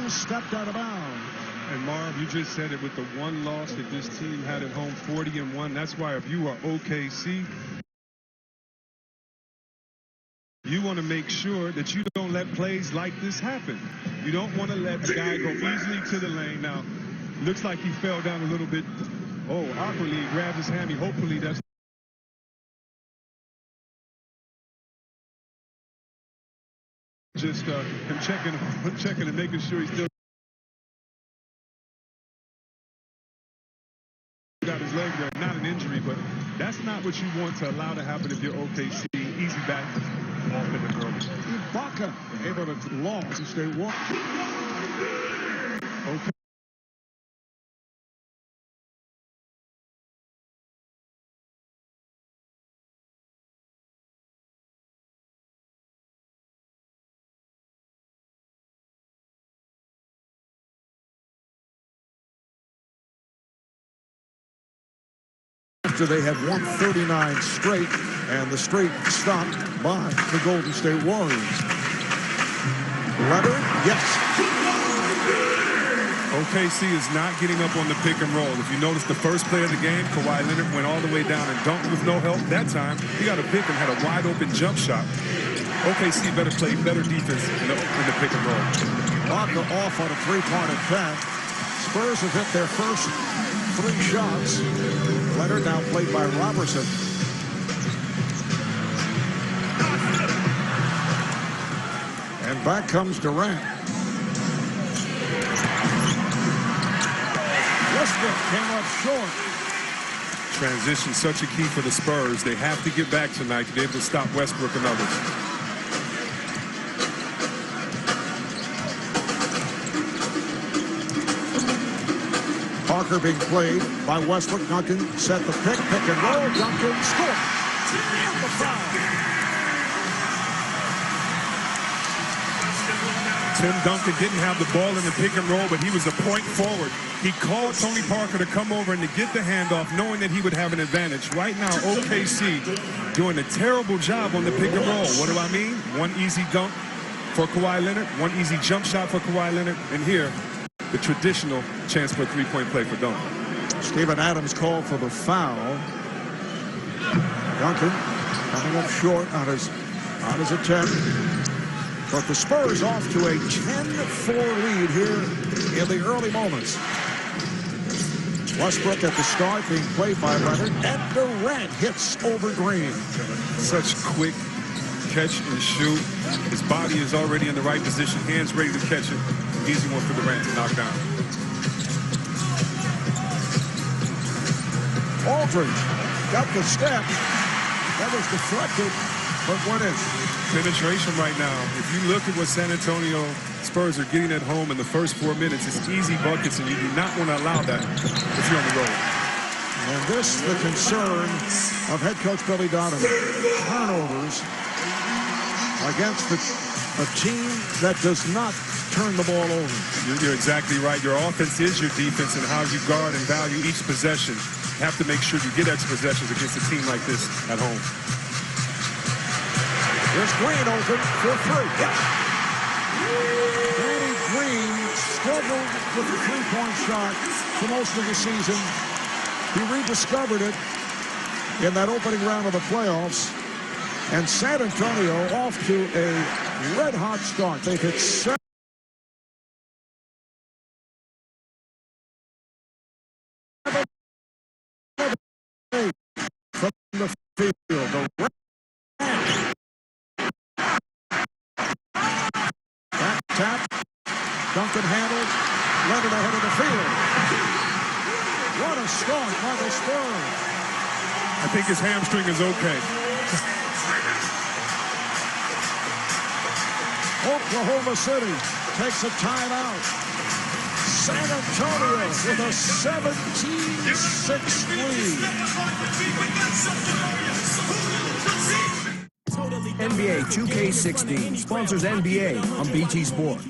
Williams stepped out of bounds. And Marv, you just said it with the one loss that this team had at home, 40-1. That's why if you are OKC, you want to make sure that you don't let plays like this happen. You don't want to let the guy go easily to the lane. Now, looks like he fell down a little bit. Oh, awkwardly, he grabbed his hammy. Hopefully that's just him checking and making sure he's still got his leg there. Not an injury, but that's not what you want to allow to happen if you're OKC. Easy back off in the early. Ibaka able to launch and stay one. Okay. After they had won 39 straight, and the streak stopped by the Golden State Warriors. Leonard, yes. OKC is not getting up on the pick and roll. If you notice the first play of the game, Kawhi Leonard went all the way down and dunked with no help. That time, he got a pick and had a wide open jump shot. OKC better play better defense in the pick and roll. Ibaka off on a three-point attempt. Spurs have hit their first 3 shots. Leonard now played by Robertson. And back comes Durant. Westbrook came up short. Transition such a key for the Spurs. They have to get back tonight to be able to stop Westbrook and others. Parker being played by Westbrook. Duncan set the pick and roll. Duncan scored. And the foul. Tim Duncan didn't have the ball in the pick and roll, but he was a point forward. He called Tony Parker to come over and to get the handoff, knowing that he would have an advantage. Right now, OKC doing a terrible job on the pick and roll. What do I mean? One easy dunk for Kawhi Leonard, one easy jump shot for Kawhi Leonard, and here, the traditional chance for a three-point play for Duncan. Steven Adams called for the foul. Duncan coming up short on his attempt. But the Spurs off to a 10-4 lead here in the early moments. Westbrook at the start being played by Leonard, and Durant hits over Green. Such quick catch and shoot. His body is already in the right position. Hands ready to catch it. Easy one for Durant to knock down. Aldridge got the step. That was deflected, but what is penetration right now? If you look at what San Antonio Spurs are getting at home in the first 4 minutes, it's easy buckets, and you do not want to allow that if you're on the road. And this the concern of head coach Billy Donovan. Turnovers against a team that does not turn the ball over. You're exactly right. Your offense is your defense, and how you guard and value each possession. You have to make sure you get extra possessions against a team like this at home. There's Green open for 3. Yes. Danny Green struggled with a three-point shot for most of the season. He rediscovered it in that opening round of the playoffs. And San Antonio off to a red-hot start. They've hit 7 from the field. The back tap. Duncan handles. Leonard ahead of the field. What a start by the Spurs. I think his hamstring is okay. Oklahoma City takes a timeout. San Antonio with a 17-6 lead. NBA 2K16 sponsors NBA on BT Sport.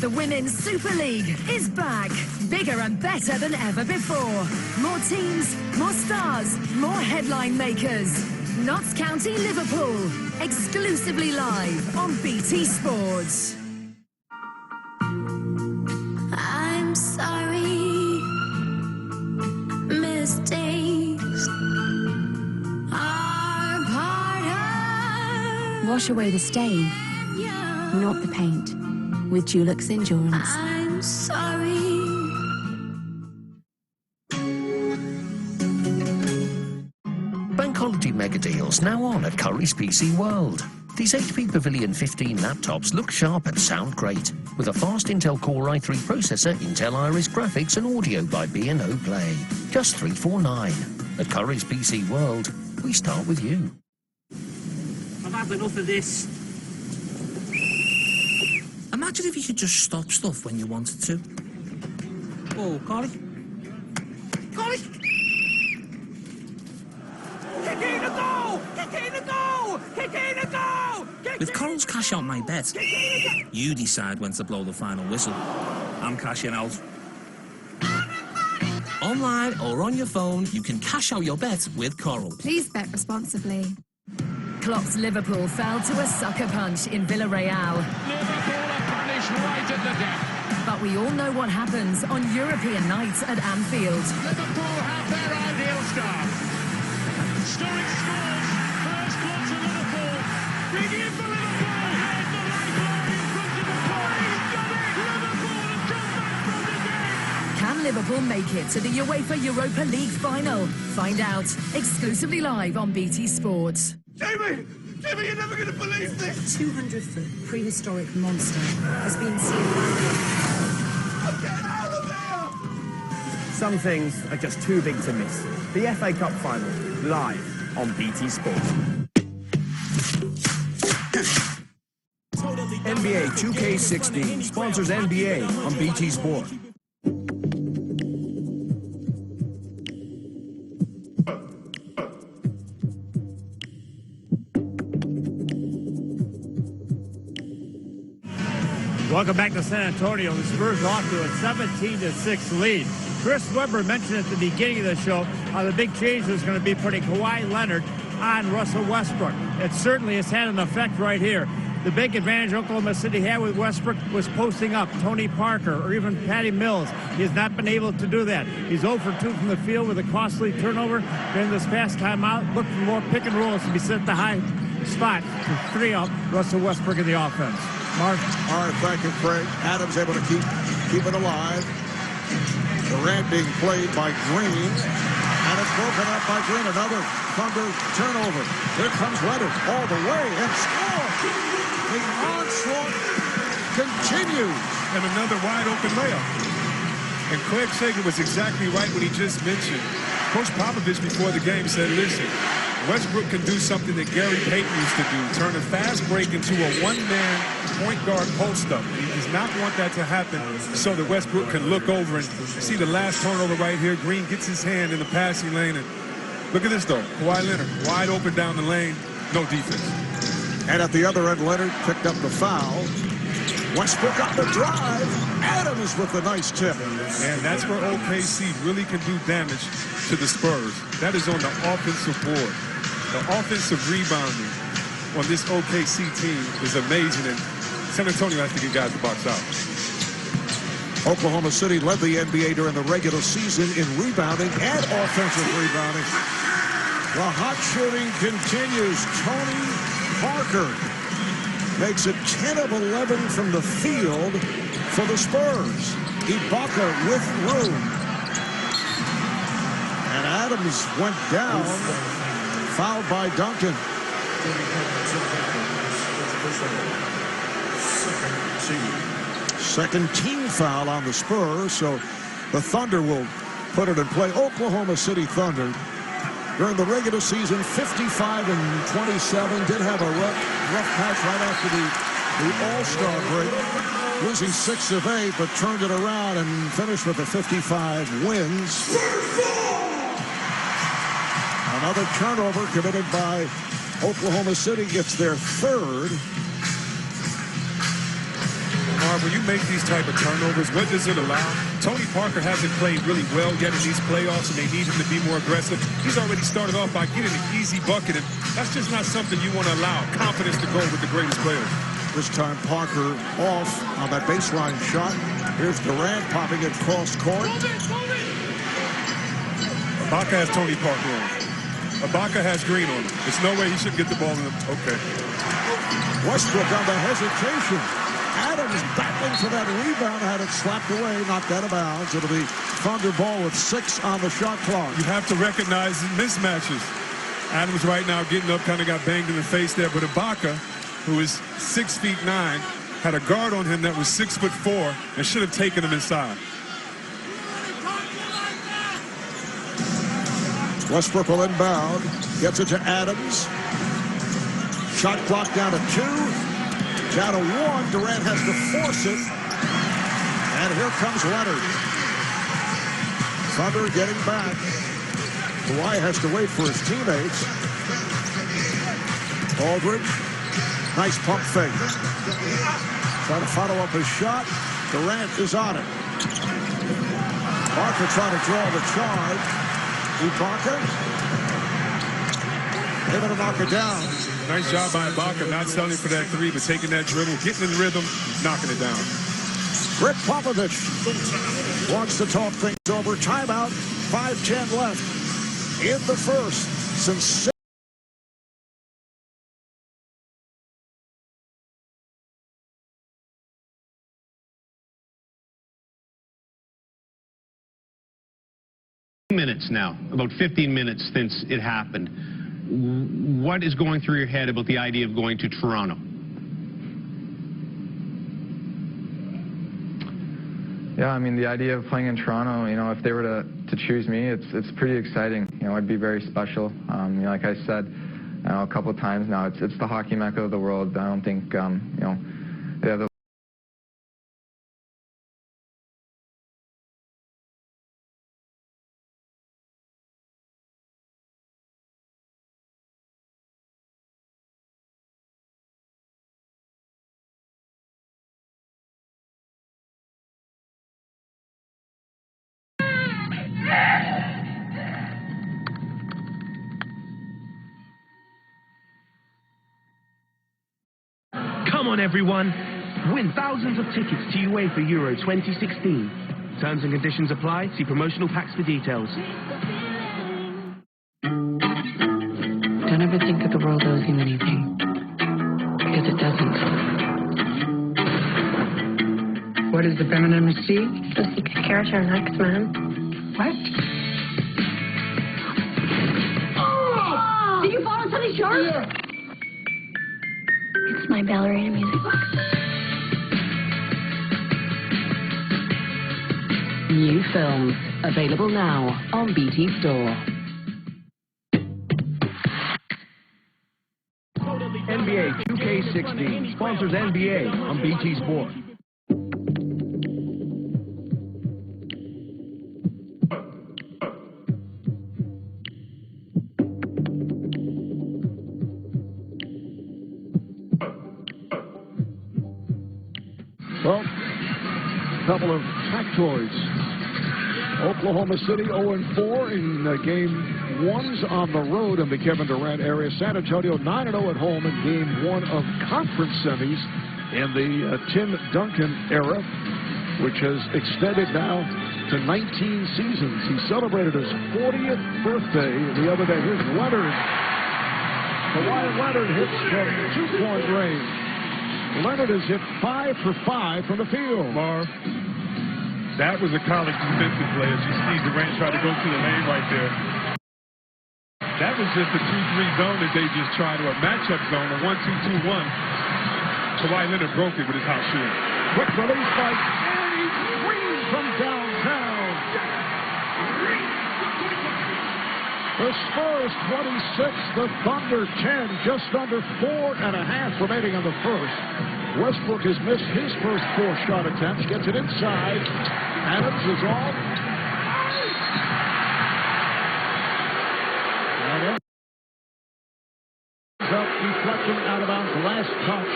The Women's Super League is back, bigger and better than ever before. More teams, more stars, more headline makers. Notts County, Liverpool. Exclusively live on BT Sports. I'm sorry, mistakes are part of. Wash away the stain, not the paint, with Dulux Endurance. I'm sorry. Bank holiday mega deals now on at Curry's PC World. These HP Pavilion 15 laptops look sharp and sound great, with a fast Intel Core i3 processor, Intel Iris graphics and audio by B&O Play. Just $349. At Curry's PC World, we start with you. I've had enough of this. Imagine if you could just stop stuff when you wanted to. Oh, Corey. Corey! Kick in a goal! Kick in a goal! Kick in a goal! With Coral's Cash Out My Bet, you decide when to blow the final whistle. I'm cashing out. Online or on your phone, you can cash out your bet with Coral. Please bet responsibly. Klopp's Liverpool fell to a sucker punch in Villarreal. Liverpool are punished right at the death. But we all know what happens on European nights at Anfield. Liverpool have their ideal start. Sturridge scores. First club to Liverpool. Big in for Liverpool. Here's the lifeline in front of the goal. He's done it. Liverpool have come back from the dead. Can Liverpool make it to the UEFA Europa League final? Find out exclusively live on BT Sports. Jamie! Jamie, you're never going to believe this! 200-foot prehistoric monster has been seen by... Get out of there! Some things are just too big to miss. The FA Cup final, live on BT Sport. NBA 2K16 sponsors NBA on BT Sport. Welcome back to San Antonio. The Spurs off to a 17-6 lead. Chris Webber mentioned at the beginning of the show how the big change was going to be putting Kawhi Leonard on Russell Westbrook. It certainly has had an effect right here. The big advantage Oklahoma City had with Westbrook was posting up Tony Parker or even Patty Mills. He has not been able to do that. He's 0 for 2 from the field with a costly turnover. During this past time out, look for more pick and rolls to be sent the high spot to free up Russell Westbrook in the offense. Mark? All right, thank you, Craig. Adams able to keep it alive. Durant being played by Green. And it's broken up by Green. Another Thunder turnover. Here comes Leonard all the way and scores. The onslaught continues. And another wide open layup. And Craig Sager was exactly right when he just mentioned. Coach Popovich before the game said, listen, Westbrook can do something that Gary Payton used to do, turn a fast break into a one-man point guard post-up. He does not want that to happen so that Westbrook can look over and see the last turnover right here. Green gets his hand in the passing lane. And look at this, though. Kawhi Leonard wide open down the lane. No defense. And at the other end, Leonard picked up the foul. Westbrook up the drive. Adams with the nice tip. And that's where OKC really can do damage to the Spurs. That is on the offensive board. The offensive rebounding on this OKC team is amazing, and San Antonio has to get guys to box out. Oklahoma City led the NBA during the regular season in rebounding and offensive rebounding. The hot shooting continues. Tony Parker makes it 10 of 11 from the field for the Spurs. Ibaka with room. And Adams went down, fouled by Duncan. Second team foul on the Spurs, so the Thunder will put it in play. Oklahoma City Thunder, during the regular season, 55-27, did have a rough patch right after the All-Star break, losing 6 of 8, but turned it around and finished with the 55 wins. Another turnover committed by Oklahoma City. It's their third. Marv, when you make these type of turnovers, what does it allow? Tony Parker hasn't played really well yet in these playoffs, and they need him to be more aggressive. He's already started off by getting an easy bucket, and that's just not something you want to allow confidence to go with the greatest players. This time Parker off on that baseline shot. Here's Durant popping it cross court. Ibaka has Tony Parker on. Ibaka has Green on him. There's no way he should get the ball in the... Okay. Westbrook on the hesitation. Adams battling for that rebound, had it slapped away, knocked out of bounds. It'll be Thunder ball with 6 on the shot clock. You have to recognize the mismatches. Adams right now getting up, kind of got banged in the face there, but Ibaka, who is 6'9", had a guard on him that was 6'4" and should have taken him inside. Westbrook will inbound, gets it to Adams. Shot clock down to 2, down to 1. Durant has to force it. And here comes Leonard. Thunder getting back. Kawhi has to wait for his teammates. Aldridge, nice pump fake. Trying to follow up his shot. Durant is on it. Parker trying to draw the charge. Ibaka able to knock it down. Nice job by Ibaka, not selling for that 3, but taking that dribble, getting in rhythm, knocking it down. Rick Popovich wants to talk things over. Timeout, 5:10 left in the first. Since minutes now, about 15 minutes since it happened. What is going through your head about the idea of going to Toronto? Yeah, I mean, the idea of playing in Toronto, you know, if they were to choose me, it's pretty exciting. You know, it'd be very special. You know, like I said, a couple of times now, it's the hockey mecca of the world. I don't think, you know, they have the Come on, everyone. Win thousands of tickets to UEFA Euro 2016. Terms and conditions apply. See promotional packs for details. Don't ever think that the world owes you anything, because it doesn't. What is the feminine mystique? The secret character next, man. What? Oh! Did you fall into the shark? Yeah. It's my ballerina music box. New films, available now on BT Store. NBA 2K16 sponsors NBA on BT Sport. Well, a couple of factoids. Oklahoma City 0-4 in game 1s on the road in the Kevin Durant area. San Antonio 9-0 at home in game 1 of conference semis in the Tim Duncan era, which has extended now to 19 seasons. He celebrated his 40th birthday the other day. Here's Leonard. Kawhi Leonard hits from 2-point range. Leonard has hit 5 for 5 from the field. Marv, that was a college defensive play as you see Durant try to go to the lane right there. That was just a 2-3 zone that they just tried, or a matchup zone, a 1-2-2-1. Kawhi Leonard broke it with his hot shooting. Quick release by Danny Green from downtown. The Spurs 26, the Thunder 10, just under 4.5 remaining on the first. Westbrook has missed his first 4 shot attempts, gets it inside. Adams is off. And ends up deflecting out of bounds. Last touch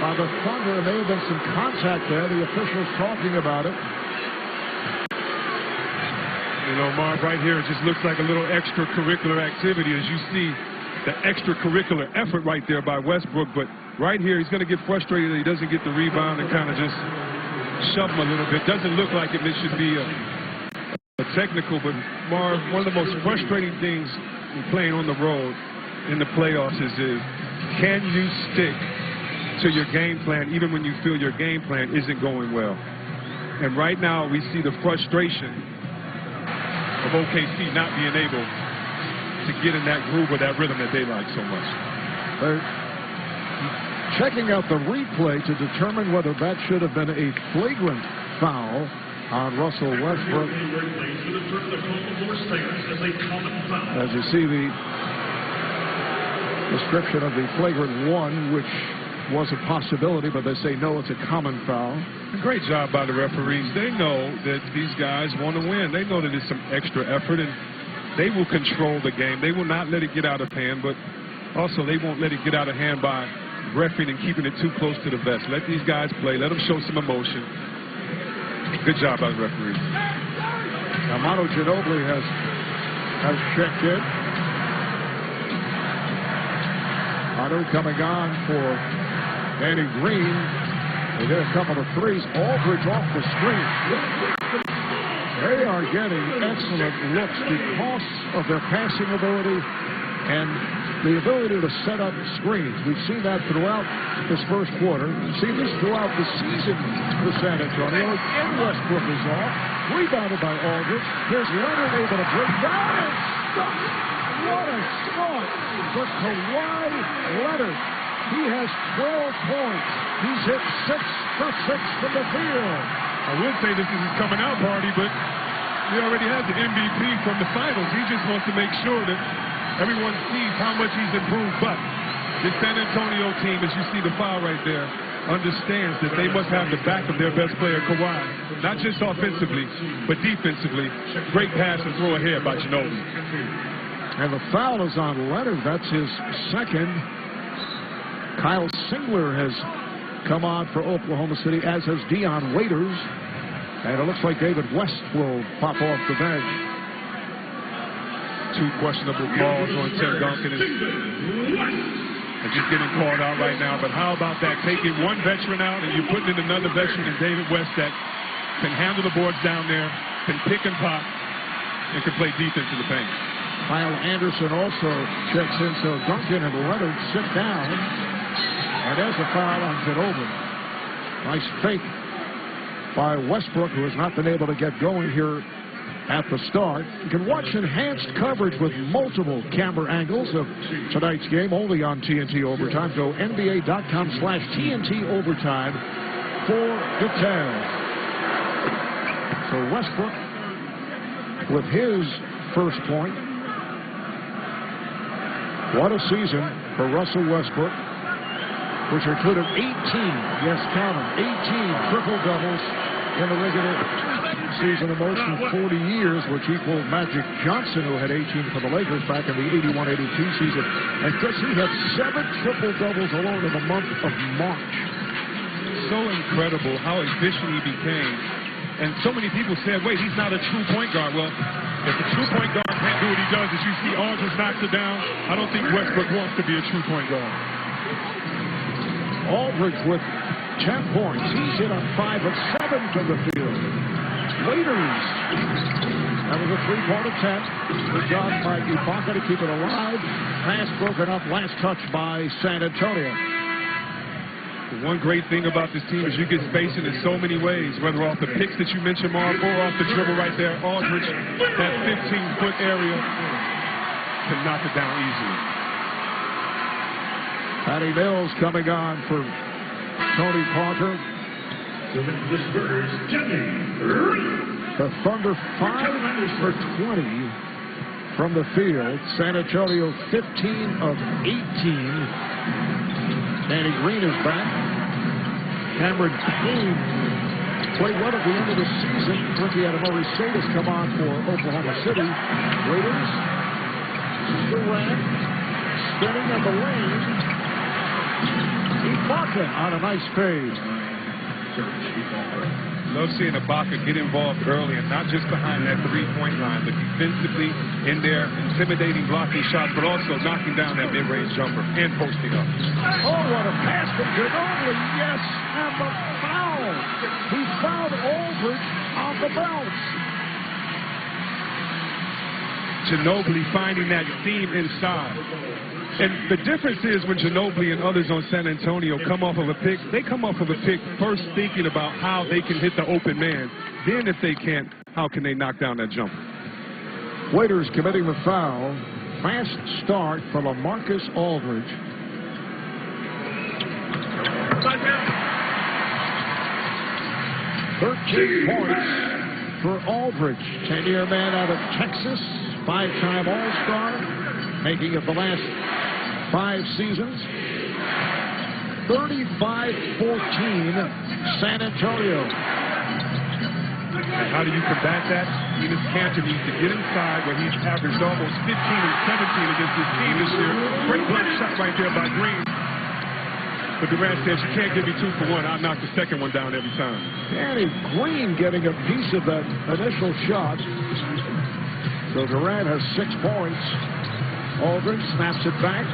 by the Thunder. There may have been some contact there. The officials talking about it. You know, Marv, right here, it just looks like a little extracurricular activity as you see the extracurricular effort right there by Westbrook. But right here, he's going to get frustrated that he doesn't get the rebound and kind of just shove him a little bit. Doesn't look like it should be a technical, but Marv, one of the most frustrating things in playing on the road in the playoffs is can you stick to your game plan even when you feel your game plan isn't going well? And right now, we see the frustration of OKC not being able to get in that groove or that rhythm that they like so much. They're checking out the replay to determine whether that should have been a flagrant foul on Russell Westbrook. As you see the description of the flagrant one, which was a possibility, but they say no, it's a common foul. Great job by the referees. They know that these guys want to win. They know that it's some extra effort, and they will control the game. They will not let it get out of hand, but also they won't let it get out of hand by reffing and keeping it too close to the vest. Let these guys play. Let them show some emotion. Good job by the referees. Now, Manu Ginobili has checked in. Manu coming on for Danny Green. They hit a couple of threes. Aldridge off the screen. They are getting excellent looks because of their passing ability and the ability to set up screens. We've seen that throughout this first quarter. We've seen this throughout the season for San Antonio. And Westbrook is off. Rebounded by Aldridge. Here's Leonard able to break down and stop. What a start for Kawhi Leonard. He has 12 points. He's hit 6 for 6 from the field. I would say this is his coming out party, but he already has the MVP from the finals. He just wants to make sure that everyone sees how much he's improved. But this San Antonio team, as you see the foul right there, understands that they must have the back of their best player, Kawhi. Not just offensively, but defensively. Great pass and throw ahead by Ginobili. And the foul is on Leonard. That's his second. Kyle Singler has come on for Oklahoma City, as has Dion Waiters. And it looks like David West will pop off the bench. 2 questionable calls on Tim Duncan. And just getting called out right now. But how about that? Taking one veteran out and you're putting in another veteran in David West that can handle the boards down there, can pick and pop, and can play defense in the paint. Kyle Anderson also checks in, so Duncan and Leonard sit down. And there's a foul on Ginobili. Nice fake by Westbrook, who has not been able to get going here at the start. You can watch enhanced coverage with multiple camera angles of tonight's game only on TNT Overtime. Go NBA.com/TNT Overtime for details. So Westbrook with his first point. What a season for Russell Westbrook, which included 18, yes, count them, 18 triple-doubles in the regular season, the most in 40 years, which equaled Magic Johnson, who had 18 for the Lakers back in the 81-82 season. And Chris, he had 7 triple-doubles alone in the month of March. So incredible how efficient he became. And so many people said, wait, he's not a true point guard. Well, if a true point guard can't do what he does, as you see Aldridge knocks it down, I don't think Westbrook wants to be a true point guard. Aldridge with 10 points. He's hit on 5 of 7 from the field. Waiters. That was a 3-point attempt. Good job by Ibaka to keep it alive. Pass broken up. Last touch by San Antonio. The one great thing about this team is you get spacing in so many ways, whether off the picks that you mentioned, Mark, or off the dribble right there. Aldridge, that 15-foot area, can knock it down easily. Patty Mills coming on for Tony Parker. The Thunder 5 for 20 from the field. San Antonio 15 of 18. Danny Green is back. Cameron Payne played well at the end of the season. Ricky Adamori-Status come on for Oklahoma City. Waiters. Durant spinning on the lane. He Ibaka on a nice fade. Love seeing Ibaka get involved early and not just behind that three-point line, but defensively in there, intimidating, blocking shots, but also knocking down that mid-range jumper and posting up. Oh, what a pass from Ginobili. Yes, and the foul. He fouled Aldridge on the bounce. Ginobili finding that seam inside. And the difference is when Ginobili and others on San Antonio come off of a pick, they come off of a pick first thinking about how they can hit the open man. Then if they can't, how can they knock down that jumper? Waiters committing the foul. Fast start for LaMarcus Aldridge. $13 points for Aldridge. 10-year man out of Texas. 5-time All-Star. Making it the last 5 seasons. 35-14 San Antonio. And how do you combat that? Enes Kanter needs to get inside where he's averaged almost 15 and 17 against this team this year. Great block shot right there by Green. But Durant says, you can't give me 2 for 1. I'll knock the second one down every time. Danny Green getting a piece of that initial shot. So Durant has 6 points. Aldridge snaps it back.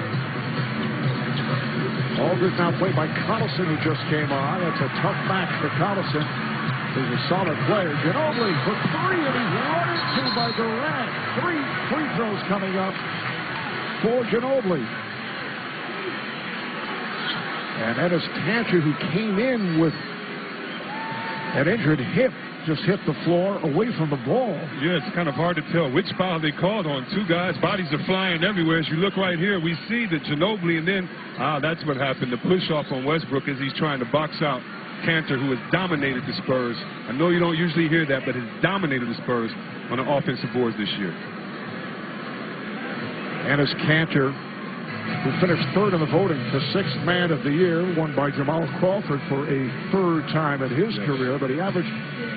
Aldridge now played by Collison, who just came on. That's a tough match for Collison. He's a solid player. Ginobili for 3, and he's run into by Durant. 3 free throws coming up for Ginobili. And Enes Kanter, who came in with an injured hip, just hit the floor away from the ball. Yeah, it's kind of hard to tell which foul they called on. 2 guys' bodies are flying everywhere. As you look right here, we see the Ginobili, and then, that's what happened. The push-off on Westbrook as he's trying to box out Kanter, who has dominated the Spurs. I know you don't usually hear that, but has dominated the Spurs on the offensive boards this year. Enes Kanter, who finished 3rd in the voting for 6th man of the year, won by Jamal Crawford for a 3rd time in his career, but he averaged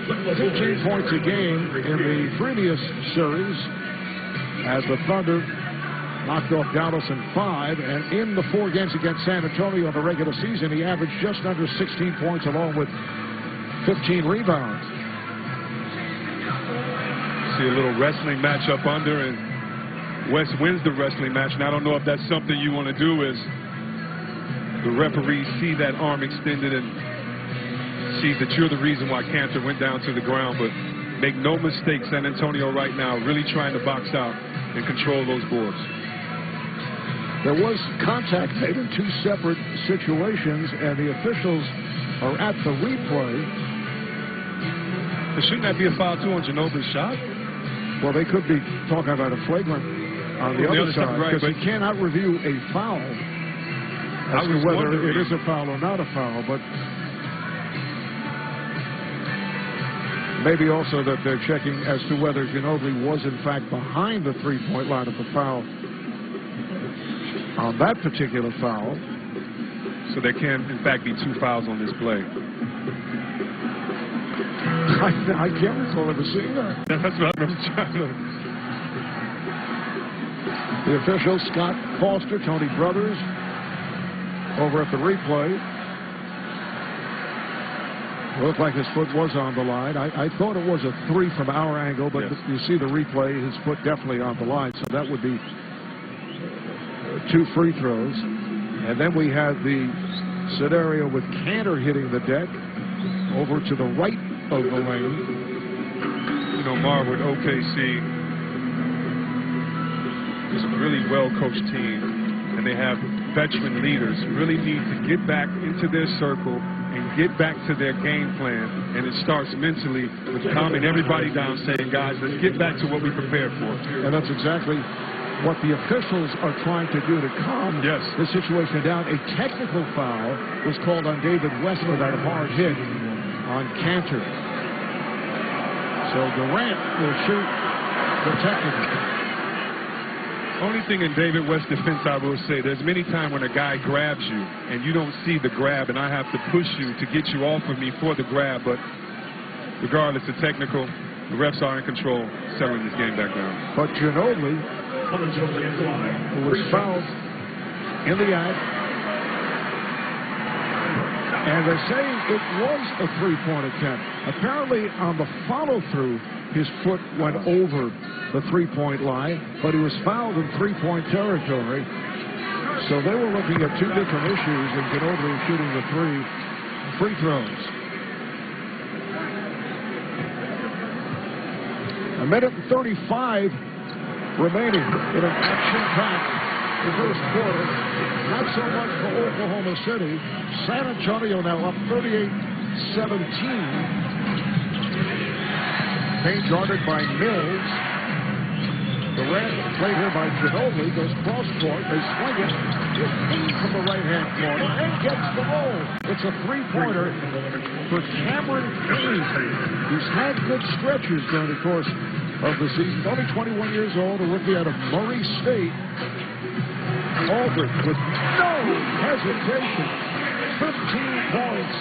15 points a game in the previous series as the Thunder knocked off Dallas in 5, and in the 4 games against San Antonio in the regular season, he averaged just under 16 points along with 15 rebounds. See a little wrestling match up under, and West wins the wrestling match, and I don't know if that's something you want to do is the referee see that arm extended and sees that you're the reason why Kanter went down to the ground. But make no mistake, San Antonio right now really trying to box out and control those boards. There was contact made in 2 separate situations, and the officials are at the replay. But shouldn't that be a foul too on Ginobili's shot? Well, they could be talking about a flagrant on the other side, because right, you cannot review a foul as to whether it is a foul or not a foul, but maybe also that they're checking as to whether Ginobili was in fact behind the 3-point line of the foul on that particular foul. So there can in fact be 2 fouls on this play. I can't recall ever seeing that. That's what I remember trying to. The officials, Scott Foster, Tony Brothers, over at the replay. It looked like his foot was on the line. I thought it was a 3 from our angle, but yes, you see the replay, his foot definitely on the line, so that would be 2 free throws. And then we had the scenario with Kanter hitting the deck over to the right of the lane. You know, Marv, with OKC, it's a really well-coached team, and they have veteran leaders who really need to get back into their circle and get back to their game plan. And it starts mentally with calming everybody down, saying, guys, let's get back to what we prepared for. And that's exactly what the officials are trying to do to calm the situation down. A technical foul was called on David West for that hard hit on Kanter. So Durant will shoot the technical. Only thing in David West's defense I will say, there's many times when a guy grabs you and you don't see the grab, and I have to push you to get you off of me for the grab. But regardless of technical, the refs are in control, settling this game back down. But Ginobili, who was fouled in the act, And they say it was a three-point attempt. Apparently, on the follow-through, his foot went over the three-point line, but he was fouled in three-point territory. So they were looking at two different issues, and Ginobili shooting the three free throws. A minute and 35 remaining in an action-packed first quarter. Not so much for Oklahoma City. San Antonio now up 38-17. Payne guarded by Mills. Durant played here by Ginobili. Goes cross-court. They swing it. It's Payne from the right-hand corner and gets the roll. It's a three-pointer for Cameron Payne. He's had good stretches during the course of the season. Only 21 years old, a rookie out of Murray State. Aldridge with no hesitation. 15 points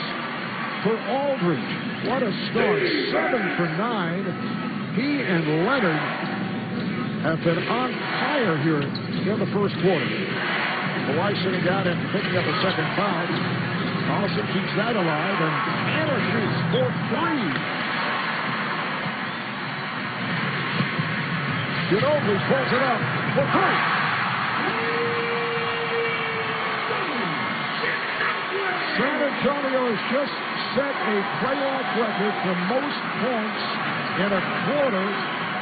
for Aldridge. What a start. 7 for 9. He and Leonard have been on fire here in the first quarter. Kawhi sitting down and picking up a second foul. Collison keeps that alive, and Anna shoots for 3. Ginobili pulls it up for 3. San Antonio has just set a playoff record for most points in a quarter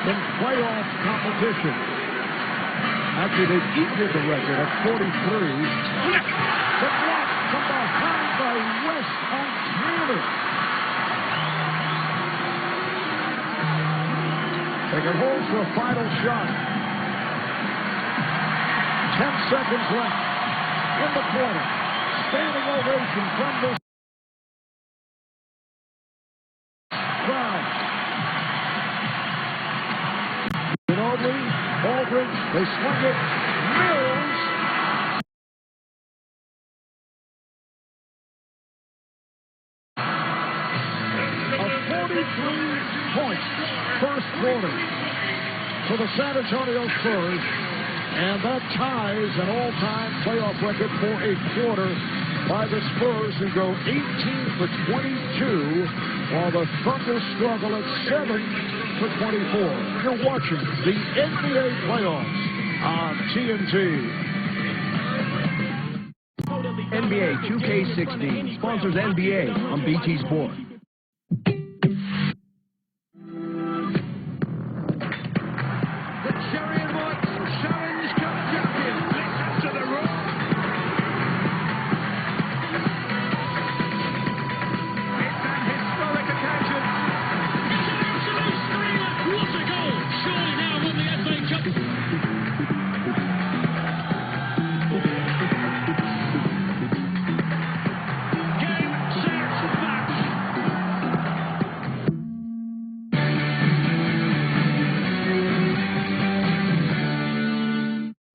in playoff competition. Actually, they've equaled the record at 43. The block from behind by West on Taylor. They can hold for a final shot. 10 seconds left in the quarter. Standing ovation from this crowd. Ginobili, Aldridge, they swing it. Mills. A 43-point first quarter for the San Antonio Spurs. And that ties an all-time playoff record for a quarter by the Spurs, who go 18 for 22, while the Thunder struggle at 7 for 24. You're watching the NBA playoffs on TNT. NBA 2K16 sponsors NBA on BT Sport.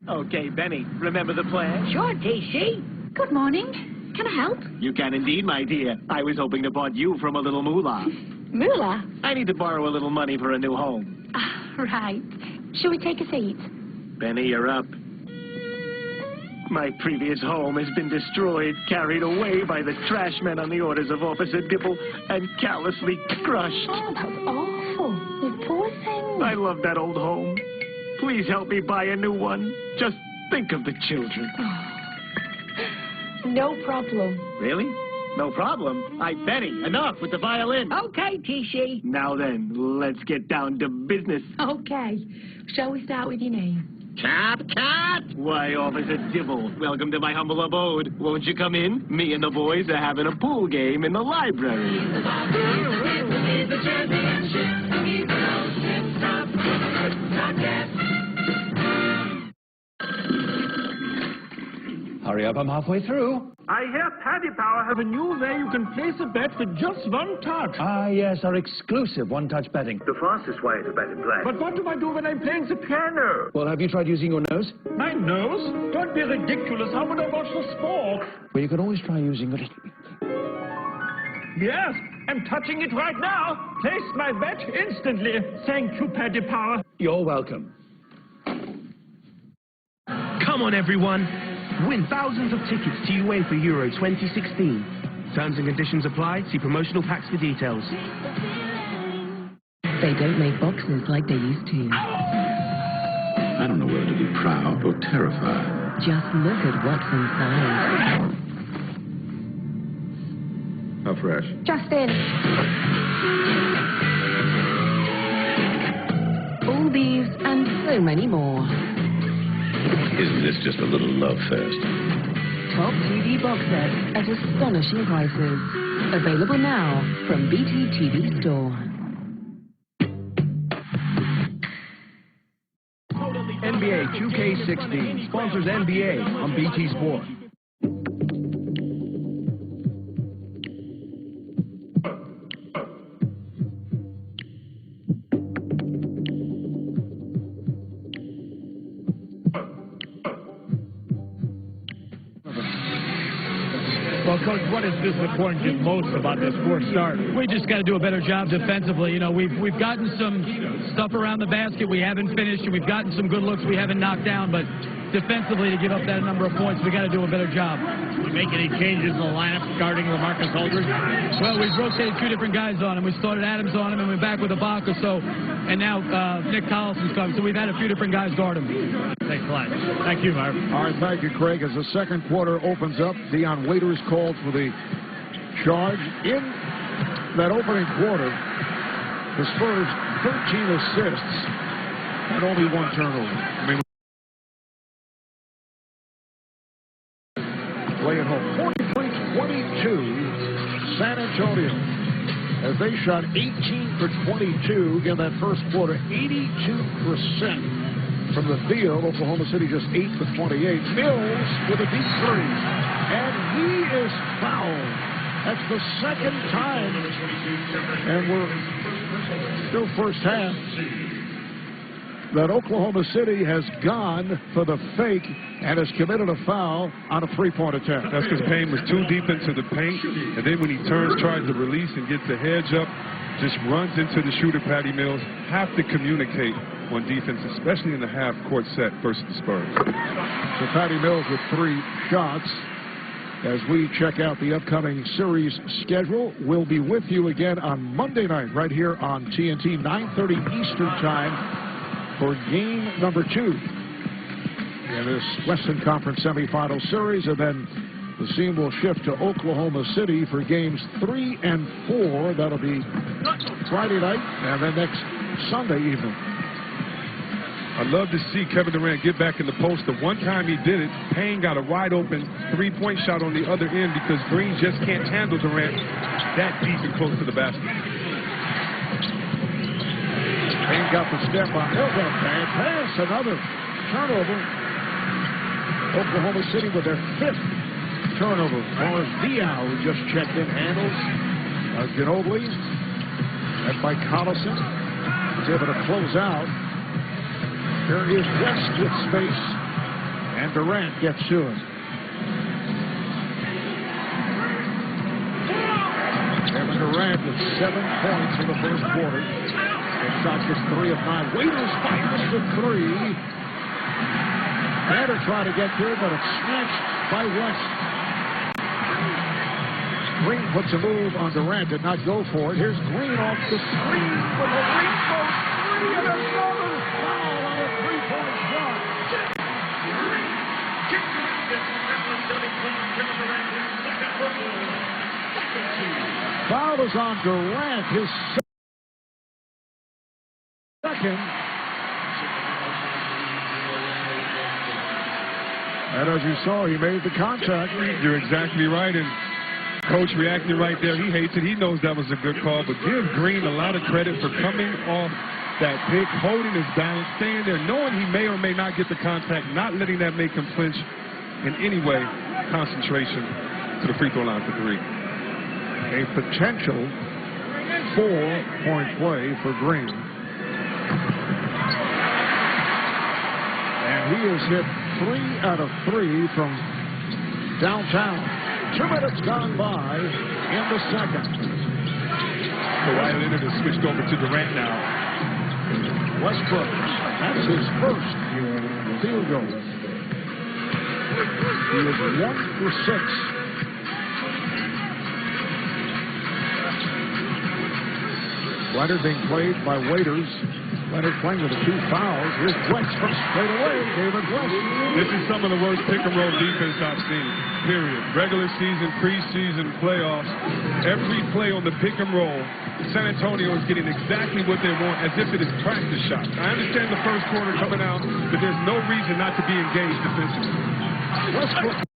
Okay, Benny, remember the plan? Sure, DC. Good morning. Can I help? You can indeed, my dear. I was hoping to bought you from a little moolah. Moolah? I need to borrow a little money for a new home. Right. Shall we take a seat? Benny, you're up. My previous home has been destroyed, carried away by the trash men on the orders of Officer Dibble, and callously crushed. Oh, that's awful. You poor thing. I love that old home. Please help me buy a new one. Just think of the children. No problem. Really? No problem. Benny, enough with the violin. Okay, TC. Now then, let's get down to business. Okay. Shall we start with your name? Cat! Why, Officer Dibble, welcome to my humble abode. Won't you come in? Me and the boys are having a pool game in the library. Hurry up, I'm halfway through. I hear Paddy Power have a new way you can place a bet for just one touch. Ah, yes, our exclusive one-touch betting. The fastest way to bet and play. But what do I do when I'm playing the piano? Well, have you tried using your nose? My nose? Don't be ridiculous. How would I watch the sport? Well, you can always try using it. Yes, I'm touching it right now. Place my bet instantly. Thank you, Paddy Power. You're welcome. Come on, everyone. Win thousands of tickets to UEFA Euro 2016. Terms and conditions apply. See promotional packs for details. They don't make boxes like they used to. I don't know whether to be proud or terrified. Just look at what's inside. How fresh? Just in. All these and so many more. Isn't this just a little love fest? Top TV box sets at astonishing prices. Available now from BT TV Store. NBA 2K16 sponsors NBA on BT Sport. Well, Coach, what has disappointed you most about this fourth start? We just got to do a better job defensively. You know, we've gotten some stuff around the basket we haven't finished, and we've gotten some good looks we haven't knocked down, but defensively to give up that number of points, we got to do a better job. You make any changes in the lineup regarding LaMarcus Aldridge? Well, we've rotated two different guys on him. We started Adams on him, and we're back with Ibaka, and now Nick Collison's coming. So we've had a few different guys guard him. Thanks a lot. Thank you, Marv. All right, thank you, Craig. As the second quarter opens up, Dion Waiters called for the charge. In that opening quarter, the Spurs 13 assists and only one turnover. I mean, play at home. 43-22, San Antonio. As they shot 18 for 22 in that first quarter, 82% from the field. Oklahoma City just 8 for 28. Mills with a deep three. And he is fouled. That's the second time. And we're still first half. That Oklahoma City has gone for the fake and has committed a foul on a three-point attempt. That's because Payne was too deep into the paint, and then when he turns, tries to release and gets the hedge up, just runs into the shooter, Patty Mills. Have to communicate on defense, especially in the half-court set versus the Spurs. So Patty Mills with 3 shots. As we check out the upcoming series schedule, we'll be with you again on Monday night right here on TNT, 9:30 Eastern Time, for game number 2 in this Western Conference semifinal series, and then the scene will shift to Oklahoma City for games 3 and 4. That'll be Friday night and then next Sunday evening. I'd love to see Kevin Durant get back in the post. The one time he did it, Payne got a wide open three-point shot on the other end because Green just can't handle Durant that deep and close to the basket. Payne got the step on. He'll go bad pass. Another turnover. Oklahoma City with their 5th turnover. Morris Diaw, who just checked in, handles Ginobili. And by Collison, he's able to close out. There is West with space, and Durant gets to him. Kevin Durant with 7 points in the first quarter. And shot just 3 of 9. Waiters fires the 3. Banner trying to get to it, but it's snatched by West. Green puts a move on Durant, did not go for it. Here's Green off the screen with a rainbow 3 and another foul on a 3-point shot. Foul is on Durant, his second. And as you saw, he made the contact. You're exactly right, and Coach reacting right there. He hates it. He knows that was a good call, but give Green a lot of credit for coming off that pick, holding his balance, staying there, knowing he may or may not get the contact, not letting that make him flinch in any way. Concentration to the free throw line for 3. A potential 4-point play for Green. And he has hit 3 out of 3 from downtown. 2 minutes gone by in the second. Kawhi Leonard has switched over to Durant now. Westbrook, that's his first field goal. He is 1 for 6. Leonard being played by Waiters. Leonard playing with the 2 fouls. Here's West from straight away. David West. This is some of the worst pick-and-roll defense I've seen, period. Regular season, preseason, playoffs. Every play on the pick-and-roll, San Antonio is getting exactly what they want, as if it is practice shots. I understand the first quarter coming out, but there's no reason not to be engaged defensively. Westbrook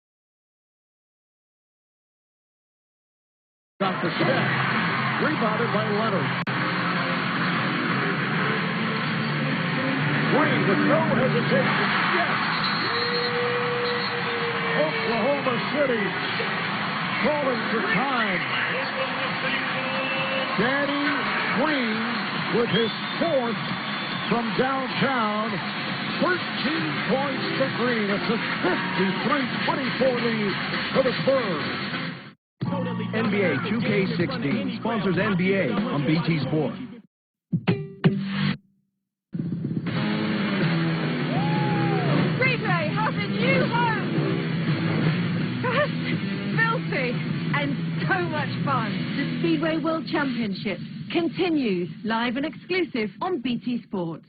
got the step. Rebounded by Leonard. Green with no hesitation. Yes! Oklahoma City calling for time. Danny Green with his 4th from downtown. 13 points for Green. It's a 53-24 lead for the Spurs. NBA 2K16 sponsors NBA on BT Sport. Speedway has a new home! Fast, filthy, and so much fun. The Speedway World Championship continues live and exclusive on BT Sport.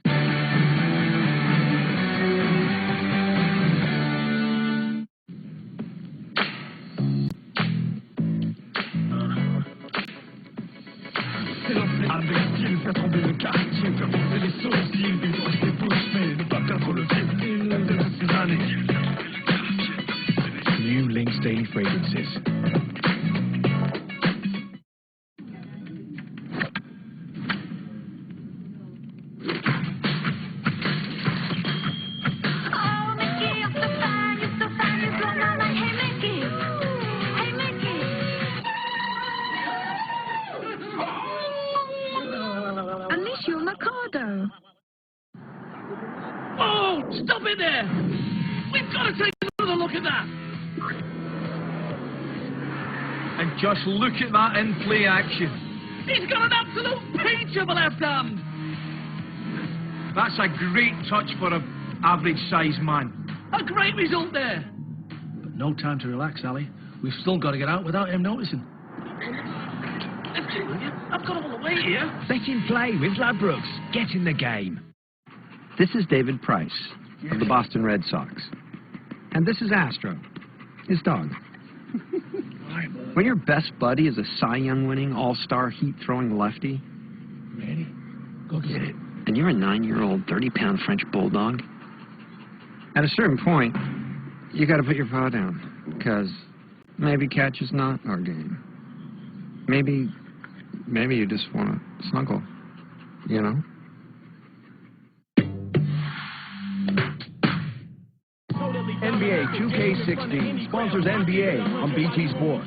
Faire tomber le quartier, faire monter les sourcils, décrocher des bouches, mais ne pas perdre le fil. La tête de ces années. New Lynx Daily Fragrances. Oh, stop it there! We've got to take another look at that! And just look at that in-play action. He's got an absolute peach of a left hand! That's a great touch for an average-sized man. A great result there! But no time to relax, Ali. We've still got to get out without him noticing. I've got all the way here. Bet in play with Ladbrokes. Get in the game. This is David Price of the Boston Red Sox. And this is Astro, his dog. When your best buddy is a Cy Young winning all-star heat-throwing lefty, Ready? Go get it. and you're a 9-year-old 30-pound French bulldog, at a certain point, you got to put your paw down, because maybe catch is not our game. Maybe you just want to snuggle, you know? NBA 2K16 sponsors NBA on BT Sport.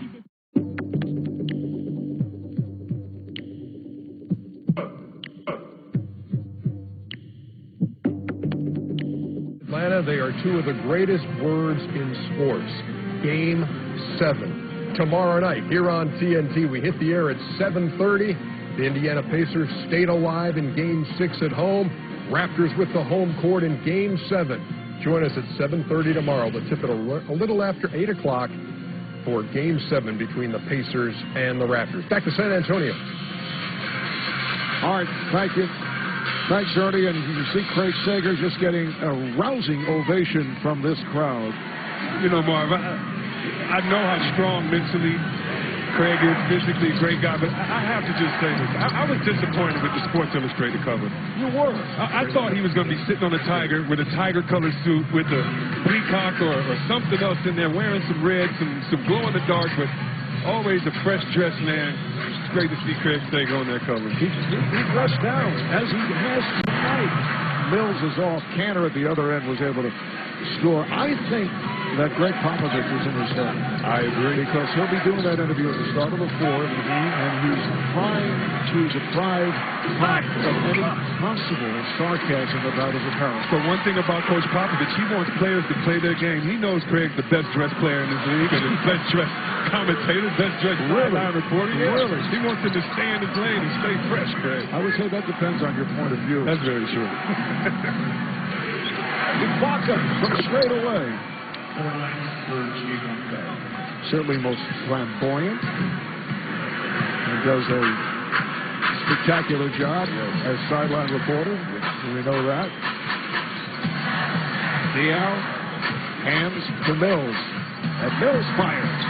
Atlanta, they are 2 of the greatest words in sports. Game 7. Tomorrow night here on TNT, we hit the air at 7:30. The Indiana Pacers stayed alive in Game 6 at home. Raptors with the home court in Game 7. Join us at 7:30 tomorrow. We'll tip it a little after 8 o'clock for Game 7 between the Pacers and the Raptors. Back to San Antonio. All right, thank you. Thanks, Ernie. And you see Craig Sager just getting a rousing ovation from this crowd. You know, Marv, I know how strong mentally Craig is, physically a great guy, but I have to just say this. I was disappointed with the Sports Illustrated cover. You were. I thought he was going to be sitting on a tiger with a tiger-colored suit with a peacock or something else in there, wearing some red, some glow-in-the-dark, but always a fresh-dressed man. It's great to see Craig Sager on that cover. He dressed down, as he has tonight. Mills is off. Cantor at the other end was able to score. I think that Greg Popovich is in his head. I agree. Because he'll be doing that interview at the start of the 4th, and he's trying to deprive Pop of any possible sarcasm about his apparel. So one thing about Coach Popovich, he wants players to play their game. He knows Craig's the best-dressed player in this league and the best-dressed commentator, best-dressed sideline reporter. Really? He wants him to stay in his lane and stay fresh, Craig. I would say that depends on your point of view. That's very true. Ibaka from straight away. Certainly most flamboyant. And does a spectacular job as sideline reporter. We know that. Diao hands to Mills, and Mills fires.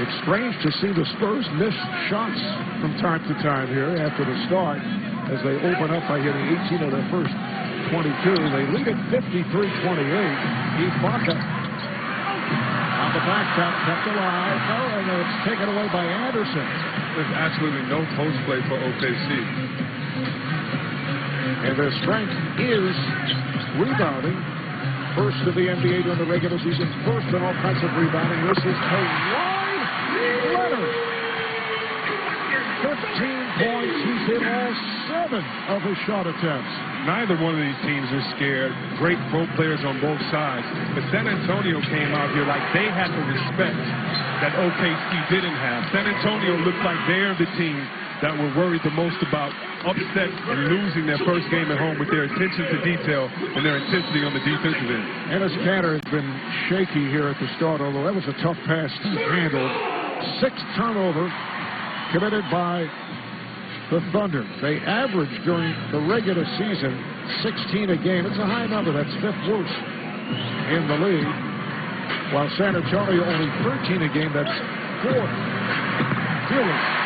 It's strange to see the Spurs miss shots from time to time here after the start as they open up by hitting 18 of their first 22. They lead at 53-28. Ibaka on the back top, kept alive. No, and it's taken away by Anderson. There's absolutely no post play for OKC. And their strength is rebounding. First of the NBA during the regular season. First in offensive rebounding. This is Kawhi Leonard. 15 points. He's hit all 7 of his shot attempts. Neither one of these teams are scared. Great role players on both sides. But San Antonio came out here like they had the respect that OKC didn't have. San Antonio looks like they're the team that were worried the most about upset and losing their first game at home with their attention to detail and their intensity on the defensive end. Ennis Cantor has been shaky here at the start, although that was a tough pass to handle. 6th turnover committed by the Thunder. They averaged during the regular season 16 a game. It's a high number. That's 5th worst in the league. While San Antonio only 13 a game. That's 4th. Really.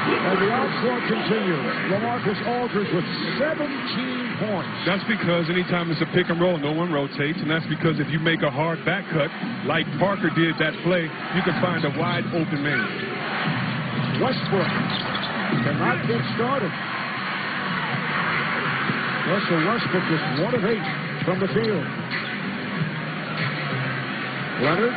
And the onslaught continues. LaMarcus Aldridge with 17 points. That's because anytime it's a pick and roll, no one rotates. And that's because if you make a hard back cut, like Parker did that play, you can find a wide open man. Westbrook cannot get started. Russell Westbrook is 1 of 8 from the field. Leonard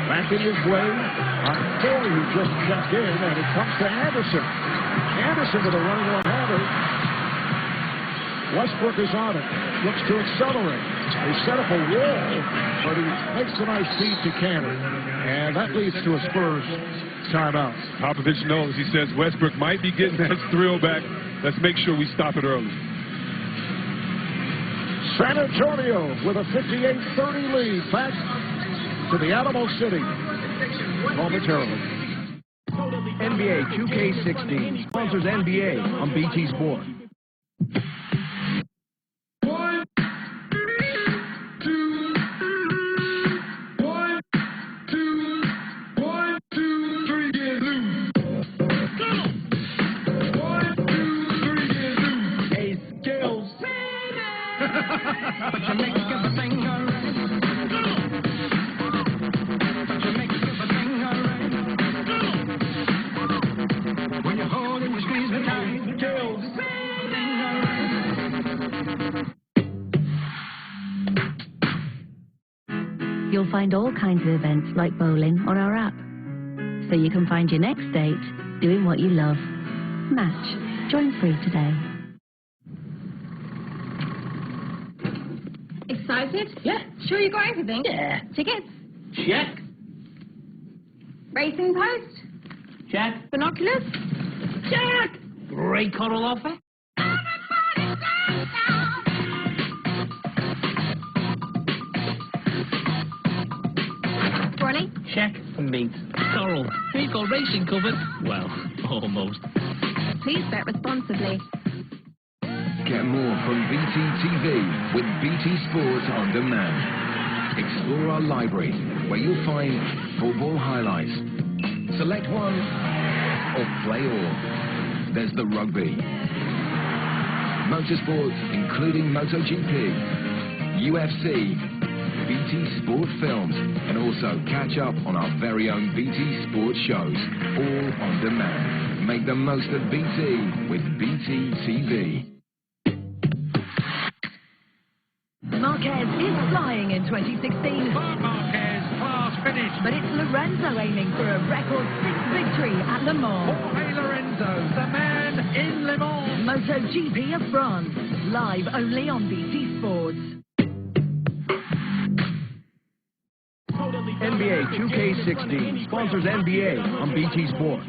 back in his way on Corey, who just checked in, and it comes to Anderson. Anderson with a running one-hander. Westbrook is on it. Looks to accelerate. They set up a wall, but he makes a nice feed to Cannon. And that leads to a Spurs timeout. Popovich knows. He says Westbrook might be getting that thrill back. Let's make sure we stop it early. San Antonio with a 58-30 lead. Back to the Alamo City momentarily. NBA 2K16 sponsors NBA on BT Sport. 1, 2, 1, 2, 1, 2, 3, get loose. Go! 1, 2, 3, get loose. Hey, skills. But you make everything alright. You'll find all kinds of events like bowling on our app. So you can find your next date doing what you love. Match. Join free today. Excited? Yeah. Sure you got everything? Yeah. Tickets? Check. Racing post? Check. Binoculars? Check. Great cuddle offer. Ronnie? Check. Meat. Coral. We've got racing covered. Well, almost. Please bet responsibly. Get more from BT TV with BT Sports On Demand. Explore our library where you'll find football highlights. Select one or play all. There's the rugby, motorsport including MotoGP, UFC, BT Sport films, and also catch up on our very own BT Sport shows, all on demand. Make the most of BT with BT TV. Marquez is flying in 2016. Marquez, fast finish. But it's Lorenzo aiming for a record 6th victory at Le Mans. Jorge Lorenzo, the man in Le Mans. MotoGP of France, live only on BT Sports. NBA 2K16 sponsors NBA on BT Sport.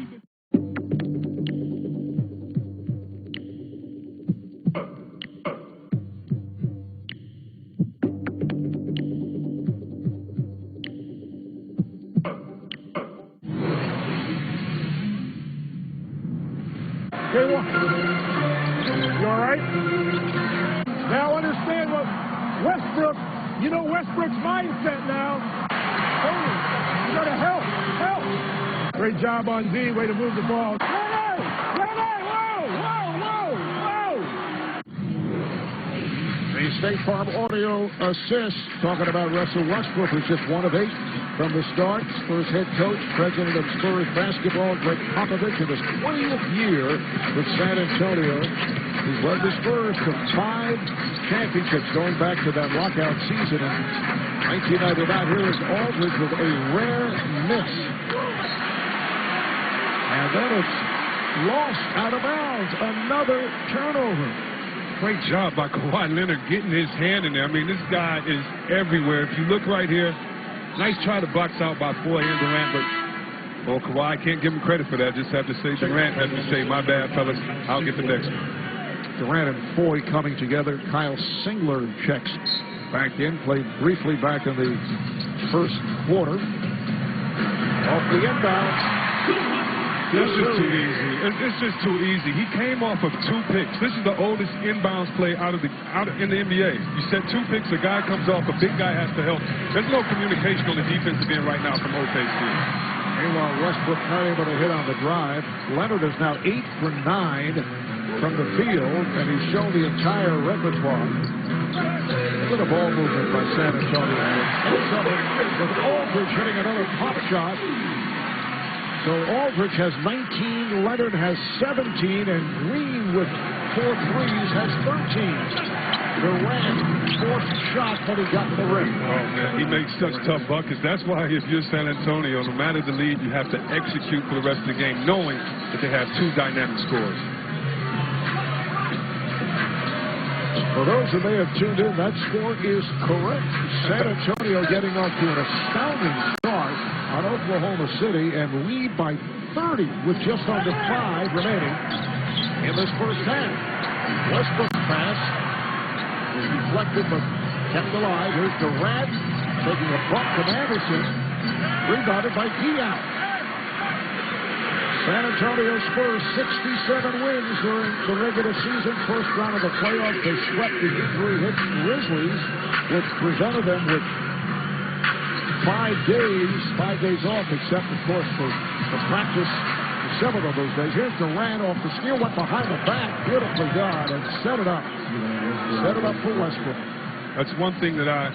Okay, well, you all right? Now understand what Westbrook, you know Westbrook's mindset now. Oh, you gotta help. Great job on Z, way to move the ball. A State Farm audio assist talking about Russell Westbrook, who's just 1 of 8 from the start. Spurs head coach, president of Spurs basketball, Greg Popovich, in his 20th year with San Antonio. He's led the Spurs to 5 championships going back to that lockout season in 1999. Here is Aldridge with a rare miss. And then it's lost out of bounds. Another turnover. Great job by Kawhi Leonard getting his hand in there. I mean, this guy is everywhere. If you look right here, nice try to box out by Foy and Durant, but well, Kawhi can't give him credit for that. Just have to say Durant has to say, my bad, fellas. I'll get the next one. Durant and Foy coming together. Kyle Singler checks back in. Played briefly back in the first quarter. Off the inbound. This is too easy. It's just too easy. He came off of 2 picks. This is the oldest inbounds play out in the NBA. You set 2 picks, a guy comes off, a big guy has to help. There's no communication on the defensive end right now from OKC. Meanwhile, Westbrook not able to hit on the drive. Leonard is now 8 for 9 from the field, and he's shown the entire repertoire. Look at the ball movement by San Antonio. With Aldridge hitting another pop shot. So Aldridge has 19, Leonard has 17, and Green with 4 threes has 13. Durant, 4th shot, but he got the rim. Oh, man, he makes such tough buckets. That's why if you're San Antonio, no matter the lead, you have to execute for the rest of the game, knowing that they have 2 dynamic scorers. For those who may have tuned in, that score is correct. San Antonio getting off to an astounding start on Oklahoma City and lead by 30 with just under 5 remaining in this first half. Westbrook's pass was deflected but kept alive. Here's Durant taking a bump from Anderson. Rebounded by Diop. San Antonio Spurs 67 wins during the regular season. First round of the playoffs, they swept the injury-hit Grizzlies, which presented them with 5 days off, except, of course, for the practice several of those days. Here's Durant off the steal, went behind the back, beautifully done, and set it up. Set it up for Westbrook. That's one thing that I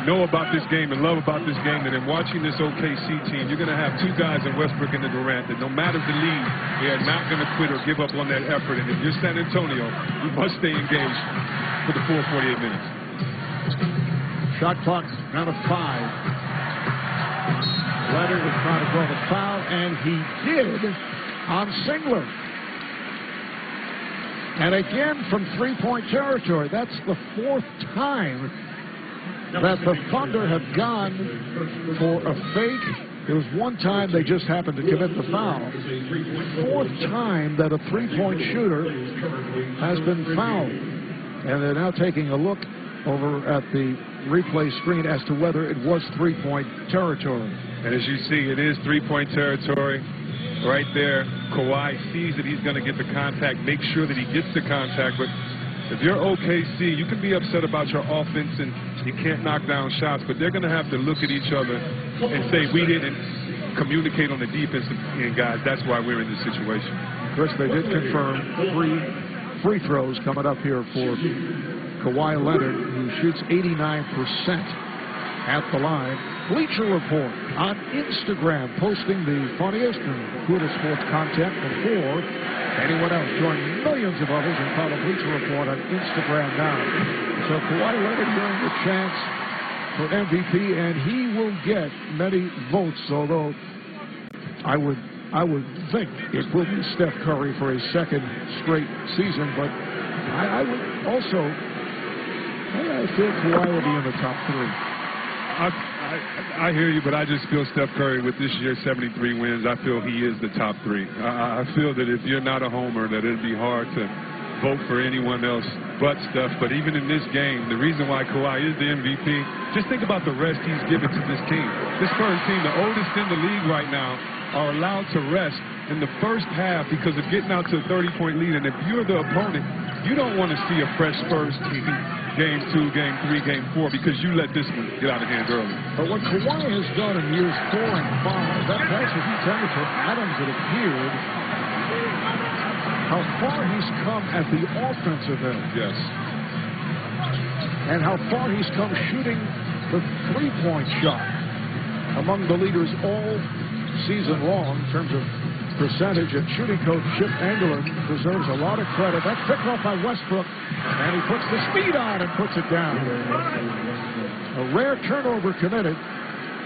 know about this game and love about this game, that in watching this OKC team, you're going to have 2 guys in Westbrook and Durant that no matter the lead, they are not going to quit or give up on that effort. And if you're San Antonio, you must stay engaged for the full 48 minutes. Shot clock down to 5. Leonard was trying to draw the foul, and he did on Singler. And again from 3-point territory. That's the 4th time that the Thunder have gone for a fake. There was one time they just happened to commit the foul. 4th time that a 3-point shooter has been fouled. And they're now taking a look over at the replay screen as to whether it was 3-point territory. And as you see, it is 3-point territory. Right there, Kawhi sees that he's going to get the contact, make sure that he gets the contact. But if you're OKC, you can be upset about your offense and you can't knock down shots, but they're going to have to look at each other and say, we didn't communicate on the defensive end, guys. That's why we're in this situation. Chris, they did confirm 3 free throws coming up here for Kawhi Leonard, who shoots 89% at the line. Bleacher Report on Instagram posting the funniest and coolest sports content before anyone else. Join millions of others and follow Bleacher Report on Instagram now. So Kawhi Leonard getting the chance for MVP, and he will get many votes, although I would think it will be Steph Curry for a 2nd straight season, but I would also, I feel Kawhi will be in the top 3. I hear you, but I just feel Steph Curry with this year's 73 wins, I feel he is the top 3. I feel that if you're not a homer, that it'd be hard to vote for anyone else but Steph. But even in this game, the reason why Kawhi is the MVP, just think about the rest he's given to this team. This Spurs team, the oldest in the league right now, are allowed to rest in the first half because of getting out to a 30-point lead. And if you're the opponent, you don't want to see a fresh Spurs team game 2, game 3, game 4 because you let this one get out of hand early. But what Kawhi has done in years 4 and 5, that passes intended for Adams, it appeared, how far he's come at the offensive end. Yes. And how far he's come shooting the three-point shot. Among the leaders all season long in terms of percentage, and shooting coach Chip Engelland deserves a lot of credit. That's picked off by Westbrook, and he puts the speed on and puts it down. A rare turnover committed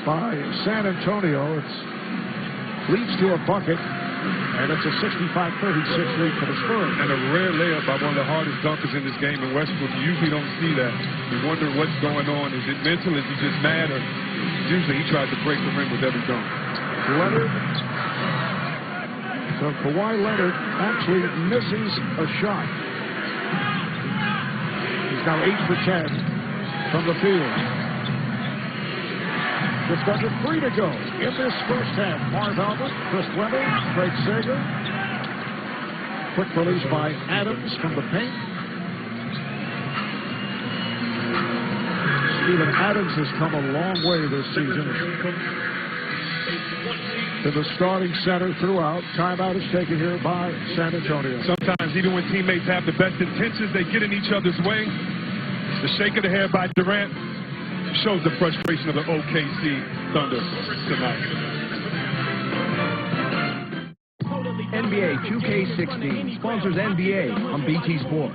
by San Antonio. It leads to a bucket, and it's a 65-36 lead for the Spurs. And a rare layup by one of the hardest dunkers in this game in Westbrook. You usually don't see that. You wonder what's going on. Is it mental? Is he just mad? Or usually he tries to break the rim with every dunk. Leonard. So Kawhi Leonard actually misses a shot. He's now 8 for 10 from the field. Just under 3 to go in this first half. Marv Albert, Chris Webber, Craig Sager. Quick release by Adams from the paint. Steven Adams has come a long way this season. To the starting center throughout. Timeout is taken here by San Antonio. Sometimes even when teammates have the best intentions, they get in each other's way. The shake of the head by Durant shows the frustration of the OKC Thunder tonight. NBA 2K16 sponsors NBA on BT Sport.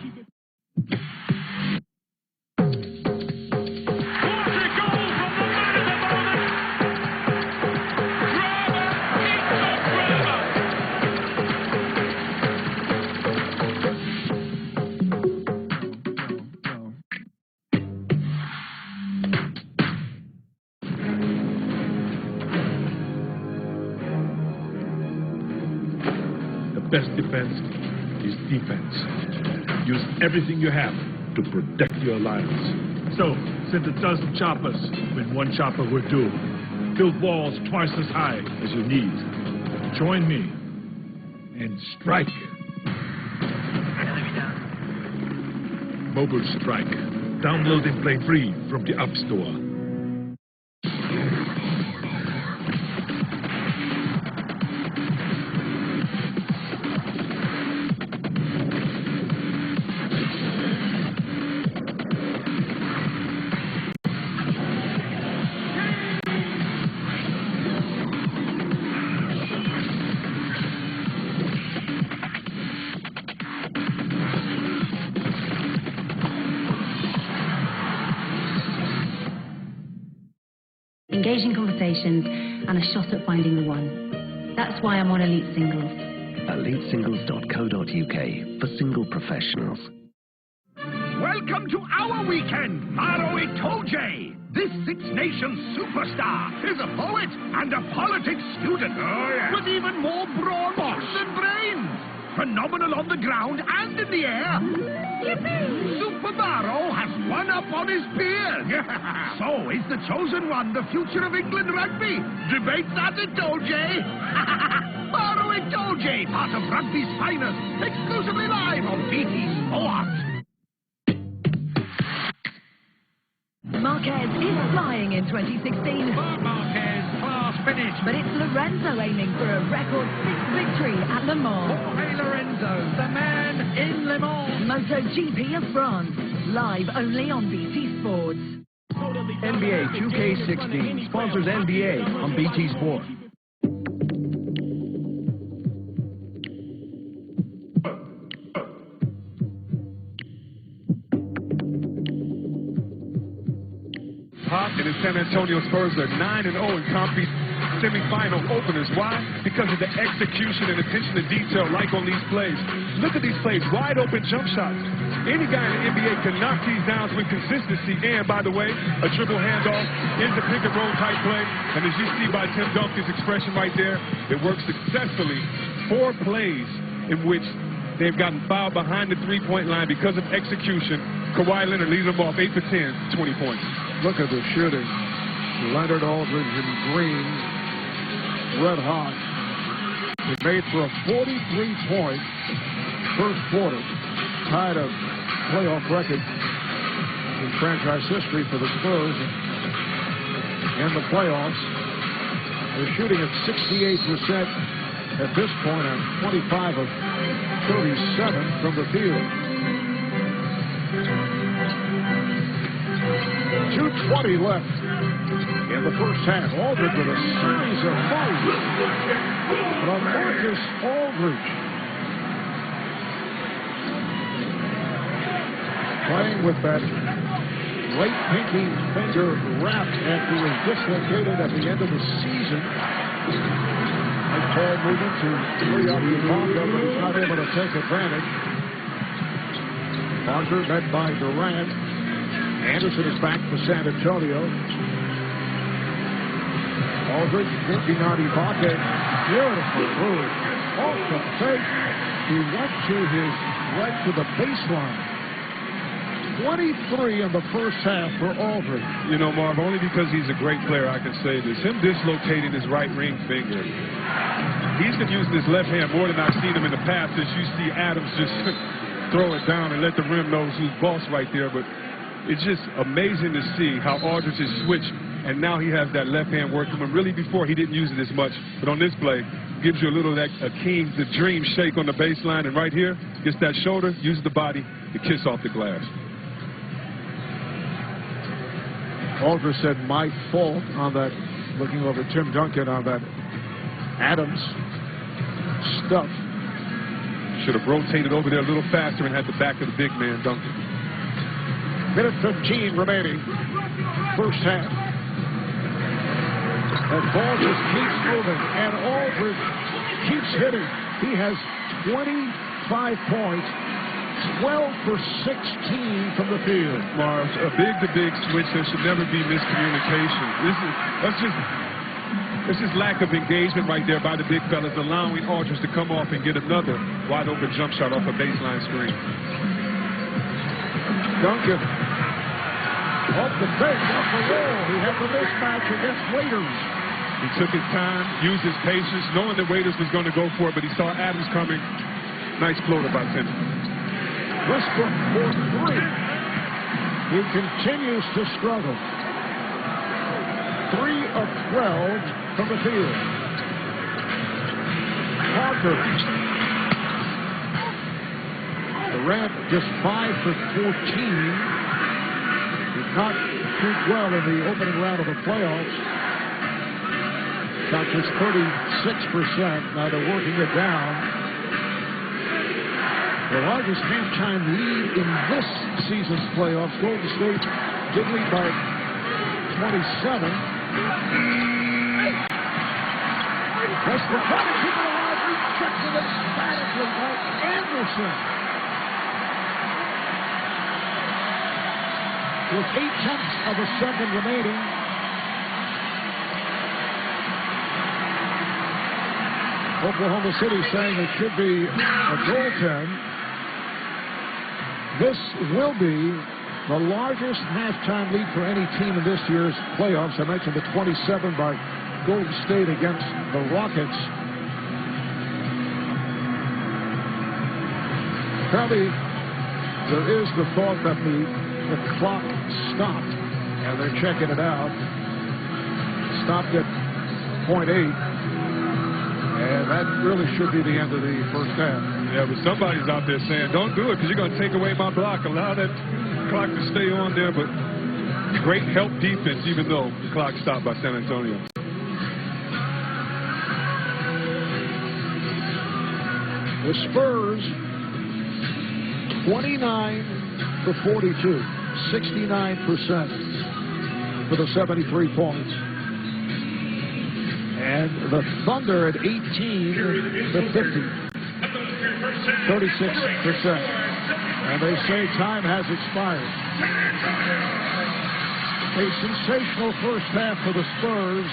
Best defense is defense. Use everything you have to protect your alliance. So, send a dozen choppers when one chopper will do. Build walls twice as high as you need. Join me and strike. Mobile Strike. Download and play free from the App Store. Engaging conversations, and a shot at finding the one. That's why I'm on Elite Singles. EliteSingles.co.uk for single professionals. Welcome to our weekend, Maro Itoje. This Six Nations superstar is a poet and a politics student. Oh, yeah. With even more brawn than brains. Phenomenal on the ground and in the air. Yippee! Super Maro has one up on his peers. So, is the chosen one the future of England rugby? Debate that, Itoje. Maro Itoje, part of rugby's finest, exclusively live on BT Sport. Marquez is flying in 2016. Marquez, class finish. But it's Lorenzo aiming for a record 6th victory at Le Mans. Jorge Lorenzo, the man in Le Mans. MotoGP of France, live only on BT Sports. NBA 2K16 sponsors NBA on BT Sport. And the San Antonio Spurs are 9-0 in conference semifinal openers. Why? Because of the execution and attention to detail like on these plays. Look at these plays, wide open jump shots. Any guy in the NBA can knock these down with consistency. And by the way, a dribble handoff is a pick and roll type play. And as you see by Tim Duncan's expression right there, it works successfully. 4 plays in which they've gotten fouled behind the three-point line because of execution. Kawhi Leonard leads them off 8 for 10, 20 points. Look at the shooting. Leonard, Aldridge, and Green, red hot. He made for a 43-point first quarter, tied a playoff record in franchise history for the Spurs in the playoffs. They're shooting at 68% at this point on 25 of 37 from the field. 2:20 left in the first half. Aldridge with a series of fouls from Marcus Aldridge. Playing with that right pinky finger wrap after he was dislocated at the end of the season. A tall movement to free up Ibaka, but he's not able to take advantage. Parker met by Durant. Anderson is back for San Antonio. Aldridge working on Ibaka. Beautiful move. Off the fake. He went to his right to the baseline. 23 in the first half for Aldridge. You know, Marv, only because he's a great player I can say this. Him dislocating his right ring finger. He's been using his left hand more than I've seen him in the past, as you see Adams just throw it down and let the rim know who's boss right there. But it's just amazing to see how Aldridge has switched, and now he has that left hand working. When really before he didn't use it as much. But on this play, gives you a little of that the dream shake on the baseline, and right here, gets that shoulder, uses the body to kiss off the glass. Aldridge said, my fault on that, looking over Tim Duncan on that Adams stuff. Should have rotated over there a little faster and had the back of the big man, Duncan. Minute 15 remaining. First half. And ball just keeps moving, and Aldridge keeps hitting. He has 25 points. 12 for 16 from the field. Marv, a big-to-big switch. There should never be miscommunication. That's just lack of engagement right there by the big fellas, allowing Aldridge to come off and get another wide-open jump shot off a baseline screen. Duncan off the bench, off the wall. He had the mismatch against Waiters. He took his time, used his patience, knowing that Waiters was going to go for it, but he saw Adams coming. Nice floater by Timmy. Westbrook for three. He continues to struggle. 3 of 12 from the field. Parker. Durant just 5 for 14. Did not shoot well in the opening round of the playoffs. Shot just 36%. Now they're working it down. The largest halftime lead in this season's playoffs. Golden State did lead by 27. Westbrook trying to keep it alive. Rejected emphatically by Anderson. With 0.8 of a second remaining. Oklahoma City saying it should be a goaltend. This will be the largest halftime lead for any team in this year's playoffs. I mentioned the 27 by Golden State against the Rockets. Apparently, there is the thought that the clock stopped, and they're checking it out. Stopped at 0.8. And that really should be the end of the first half. Yeah, but somebody's out there saying, don't do it because you're going to take away my block. Allow that clock to stay on there. But great help defense, even though the clock stopped by San Antonio. The Spurs, 29 for 42, 69% for the 73 points. And the Thunder at 18 to 50, 36%. And they say time has expired. A sensational first half for the Spurs.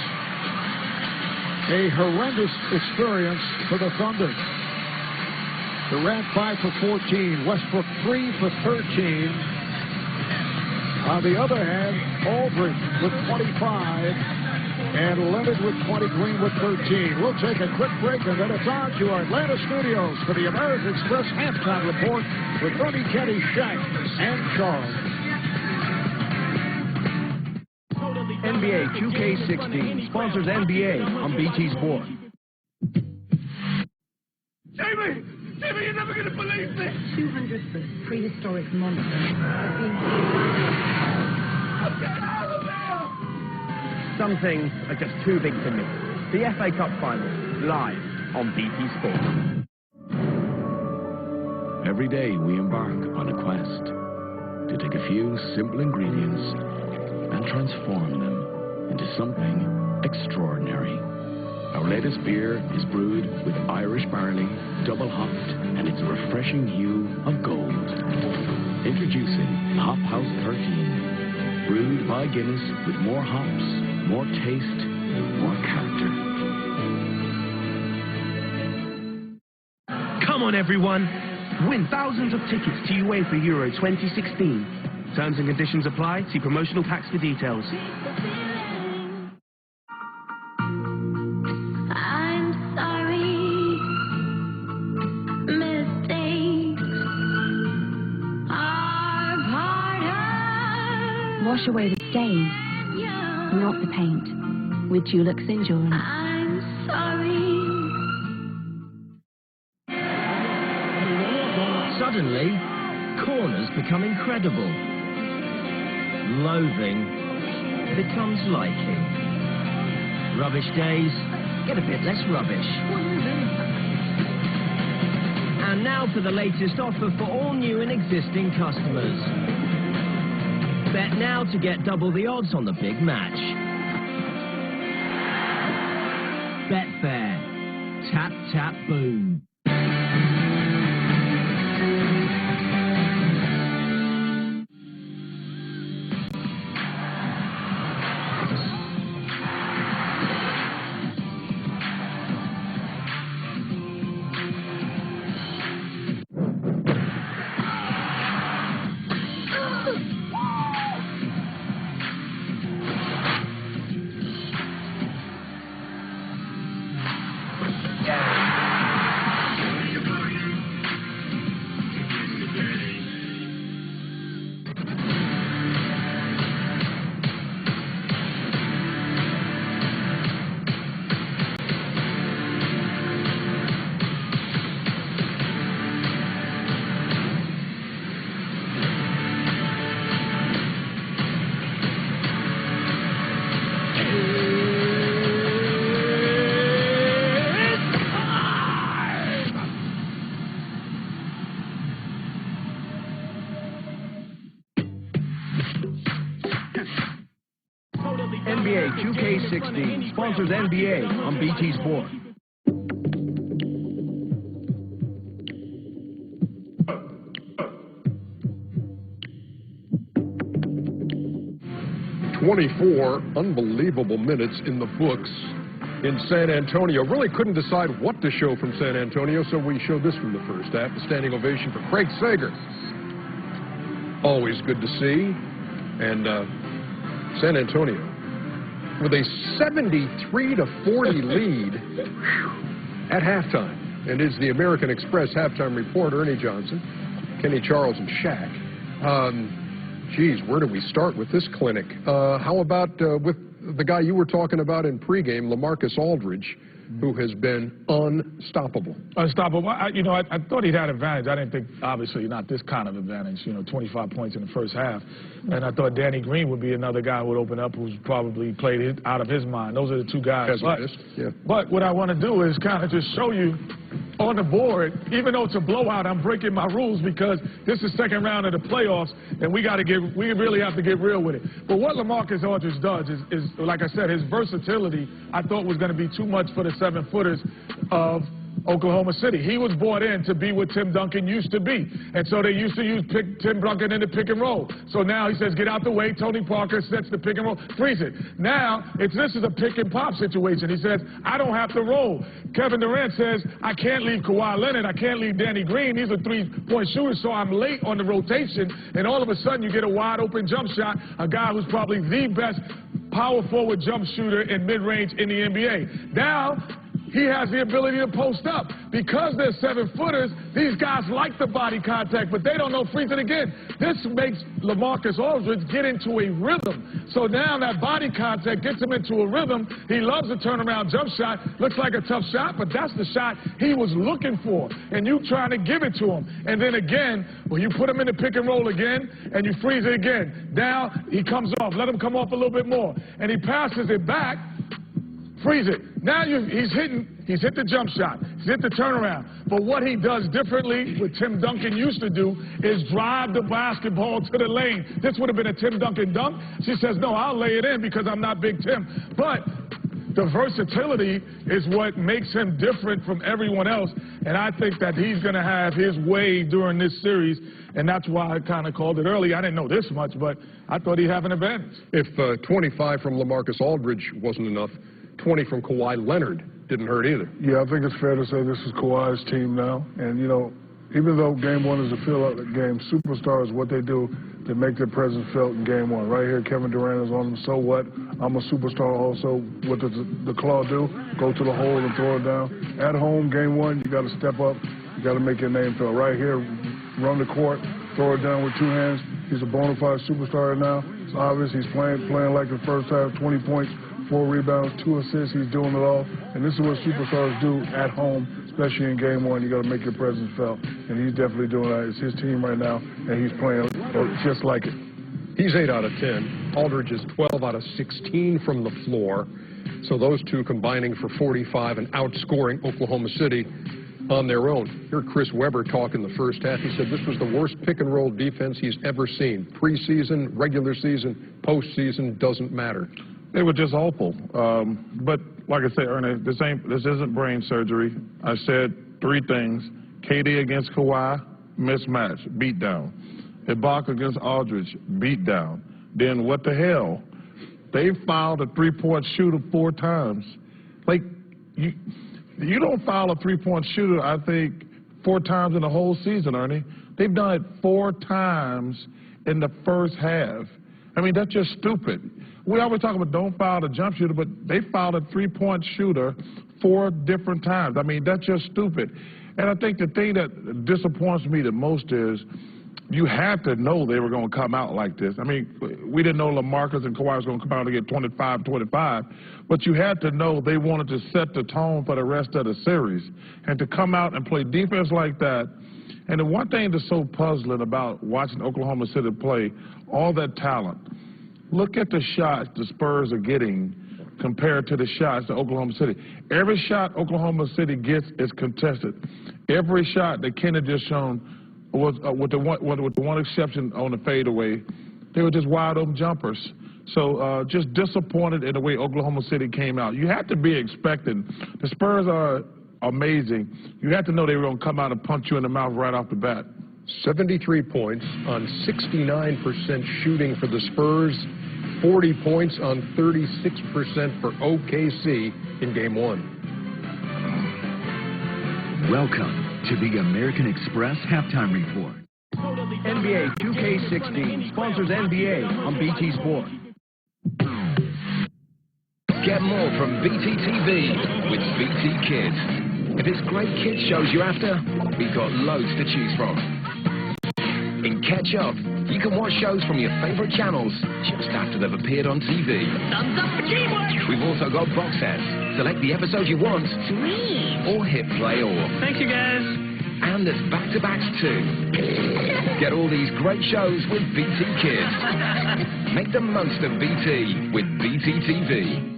A horrendous experience for the Thunder. Durant 5 for 14, Westbrook 3 for 13. On the other hand, Aldridge with 25. and Leonard with 20, Green with 13. We'll take a quick break, and then it's on to our Atlanta studios for the American Express halftime report with Bernie, Kenny, Shaq, and Charles. NBA 2K16 sponsors NBA on BT Sport. Jamie! Jamie, you're never going to believe this! 200 prehistoric monsters have been Get out of there! Some things are just too big to miss. The FA Cup Final, live on BT Sport. Every day we embark on a quest to take a few simple ingredients and transform them into something extraordinary. Our latest beer is brewed with Irish barley, double hopped, and its refreshing hue of gold. Introducing Hop House 13, brewed by Guinness with more hops, more taste, more character. Come on, everyone! Win thousands of tickets to UEFA Euro 2016. Terms and conditions apply. See promotional packs for details. Wash away the stains, not the paint, with Dulux Endurance. I'm sorry. Suddenly, corners become incredible. Loathing becomes liking. Rubbish days get a bit less rubbish. And now for the latest offer for all new and existing customers. Bet now to get double the odds on the big match. Betfair. Tap, tap, boom. NBA 2K16 sponsors NBA on BT Sport. "24 unbelievable minutes in the books in San Antonio." Really couldn't decide what to show from San Antonio, so we showed this from the first half. A standing ovation for Craig Sager. Always good to see. And San Antonio with a 73-40 lead at halftime. And is the American Express halftime report, Ernie Johnson, Kenny, Charles, and Shaq. Geez, where do we start with this clinic? How about with the guy you were talking about in pregame, LaMarcus Aldridge, who has been unstoppable? Unstoppable. I thought he'd had advantage. I didn't think, obviously, not this kind of advantage, 25 points in the first half. And I thought Danny Green would be another guy who would open up, who's probably played it out of his mind. Those are the two guys. But what I want to do is kind of just show you on the board, even though it's a blowout, I'm breaking my rules because this is second round of the playoffs, and we really have to get real with it. But what LaMarcus Aldridge does is, like I said, his versatility I thought was going to be too much for the 7-footers of Oklahoma City. He was brought in to be what Tim Duncan used to be. And so they used to use Tim Duncan in the pick and roll. So now he says, get out the way. Tony Parker sets the pick and roll, freeze it. Now, this is a pick and pop situation. He says, I don't have to roll. Kevin Durant says, I can't leave Kawhi Leonard. I can't leave Danny Green. These are three-point shooters, so I'm late on the rotation. And all of a sudden, you get a wide-open jump shot, a guy who's probably the best power forward jump shooter in mid-range in the NBA. Now, he has the ability to post up. Because they're 7-footers, these guys like the body contact, but they don't know freeze it again. This makes LaMarcus Aldridge get into a rhythm. So now that body contact gets him into a rhythm. He loves a turnaround jump shot. Looks like a tough shot, but that's the shot he was looking for. And you trying to give it to him. And then again, when you put him in the pick and roll again, and you freeze it again. Now he comes off. Let him come off a little bit more. And he passes it back. Freeze it. Now he's hit the jump shot. He's hit the turnaround. But what he does differently, what Tim Duncan used to do, is drive the basketball to the lane. This would have been a Tim Duncan dunk. She says, no, I'll lay it in because I'm not Big Tim. But the versatility is what makes him different from everyone else. And I think that he's going to have his way during this series. And that's why I kind of called it early. I didn't know this much, but I thought he'd have an advantage. If 25 from LaMarcus Aldridge wasn't enough, 20 from Kawhi Leonard didn't hurt either. Yeah, I think it's fair to say this is Kawhi's team now. And, you know, even though game one is a fill-out game, superstars, what they do, they make their presence felt in game one. Right here, Kevin Durant is on them. So what? I'm a superstar also. What does the Claw do? Go to the hole and throw it down. At home, game one, you got to step up. You got to make your name felt. Right here, run the court, throw it down with two hands. He's a bona fide superstar now. It's obvious he's playing like the first half, 20 points. 4 rebounds, 2 assists, he's doing it all. And this is what superstars do at home, especially in game one. You got to make your presence felt. And he's definitely doing that. It's his team right now, and he's playing just like it. He's 8 out of 10. Aldridge is 12 out of 16 from the floor. So those two combining for 45 and outscoring Oklahoma City on their own. Here Chris Webber talk in the first half. He said this was the worst pick-and-roll defense he's ever seen. Preseason, regular season, postseason, doesn't matter. They were just awful. But like I said, Ernie, this isn't brain surgery. I said 3 things. KD against Kawhi, mismatch, beat down. Ibaka against Aldridge, beat down. Then what the hell? They fouled a 3-point shooter 4 times. Like, you don't foul a 3-point shooter, I think, 4 times in the whole season, Ernie. They've done it 4 times in the first half. I mean, that's just stupid. We always talk about don't foul the jump shooter, but they fouled a 3-point shooter 4 different times. I mean, that's just stupid. And I think the thing that disappoints me the most is you had to know they were going to come out like this. I mean, we didn't know LaMarcus and Kawhi was going to come out and get 25, but you had to know they wanted to set the tone for the rest of the series. And to come out and play defense like that, and the one thing that's so puzzling about watching Oklahoma City play, all that talent, look at the shots the Spurs are getting compared to the shots that Oklahoma City. Every shot Oklahoma City gets is contested. Every shot that Kennedy just shown was, with the one exception on the fadeaway, they were just wide open jumpers. So just disappointed in the way Oklahoma City came out. You had to be expecting. The Spurs are amazing. You had to know they were going to come out and punch you in the mouth right off the bat. 73 points on 69% shooting for the Spurs, 40 points on 36% for OKC in game 1. Welcome to the American Express Halftime Report. NBA 2K16 sponsors NBA on BT Sport. Get more from BT TV with BT Kids. If it's great kids shows you're after, we've got loads to choose from. In Catch Up, you can watch shows from your favourite channels just after they've appeared on TV. Thumbs up for teamwork! We've also got box sets. Select the episode you want. Sweet! Or hit play all. Thank you, guys. And there's back-to-backs too. Get all these great shows with BT Kids. Make the most of BT with BT TV.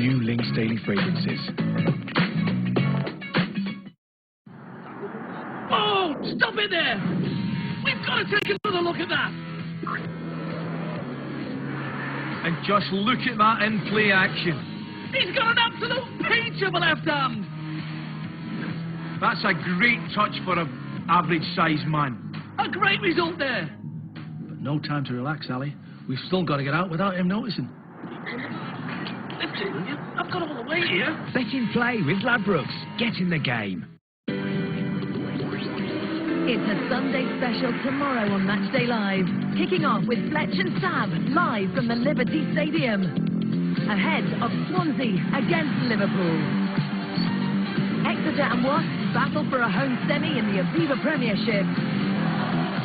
New Lynx Daily Fragrances. Oh, stop it there! We've got to take another look at that! And just look at that in-play action. He's got an absolute peach of a left hand! That's a great touch for an average-sized man. A great result there. But no time to relax, Ali. We've still got to get out without him noticing. Lift it, will you? I've got all the weight here. Bet in play with Ladbrokes. Get in the game. It's a Sunday special tomorrow on Matchday Live. Kicking off with Fletch and Sav live from the Liberty Stadium. Ahead of Swansea against Liverpool. Exeter and Wasps battle for a home semi in the Aviva Premiership.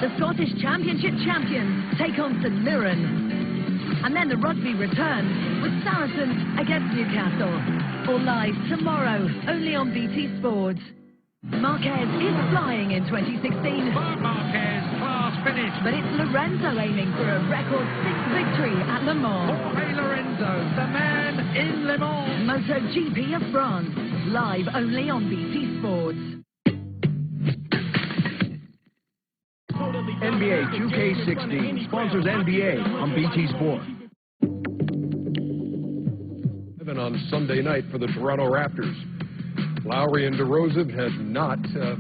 The Scottish Championship champions take on St Mirren. And then the rugby returns with Saracens against Newcastle. All live tomorrow, only on BT Sport. Marquez is flying in 2016. Marquez, class finish. But it's Lorenzo aiming for a record 6th victory at Le Mans. Jorge Lorenzo, the man in Le Mans. MotoGP of France, live only on BT Sports. NBA 2K16 sponsors NBA on BT Sport. Even on Sunday night for the Toronto Raptors. Lowry and DeRozan have not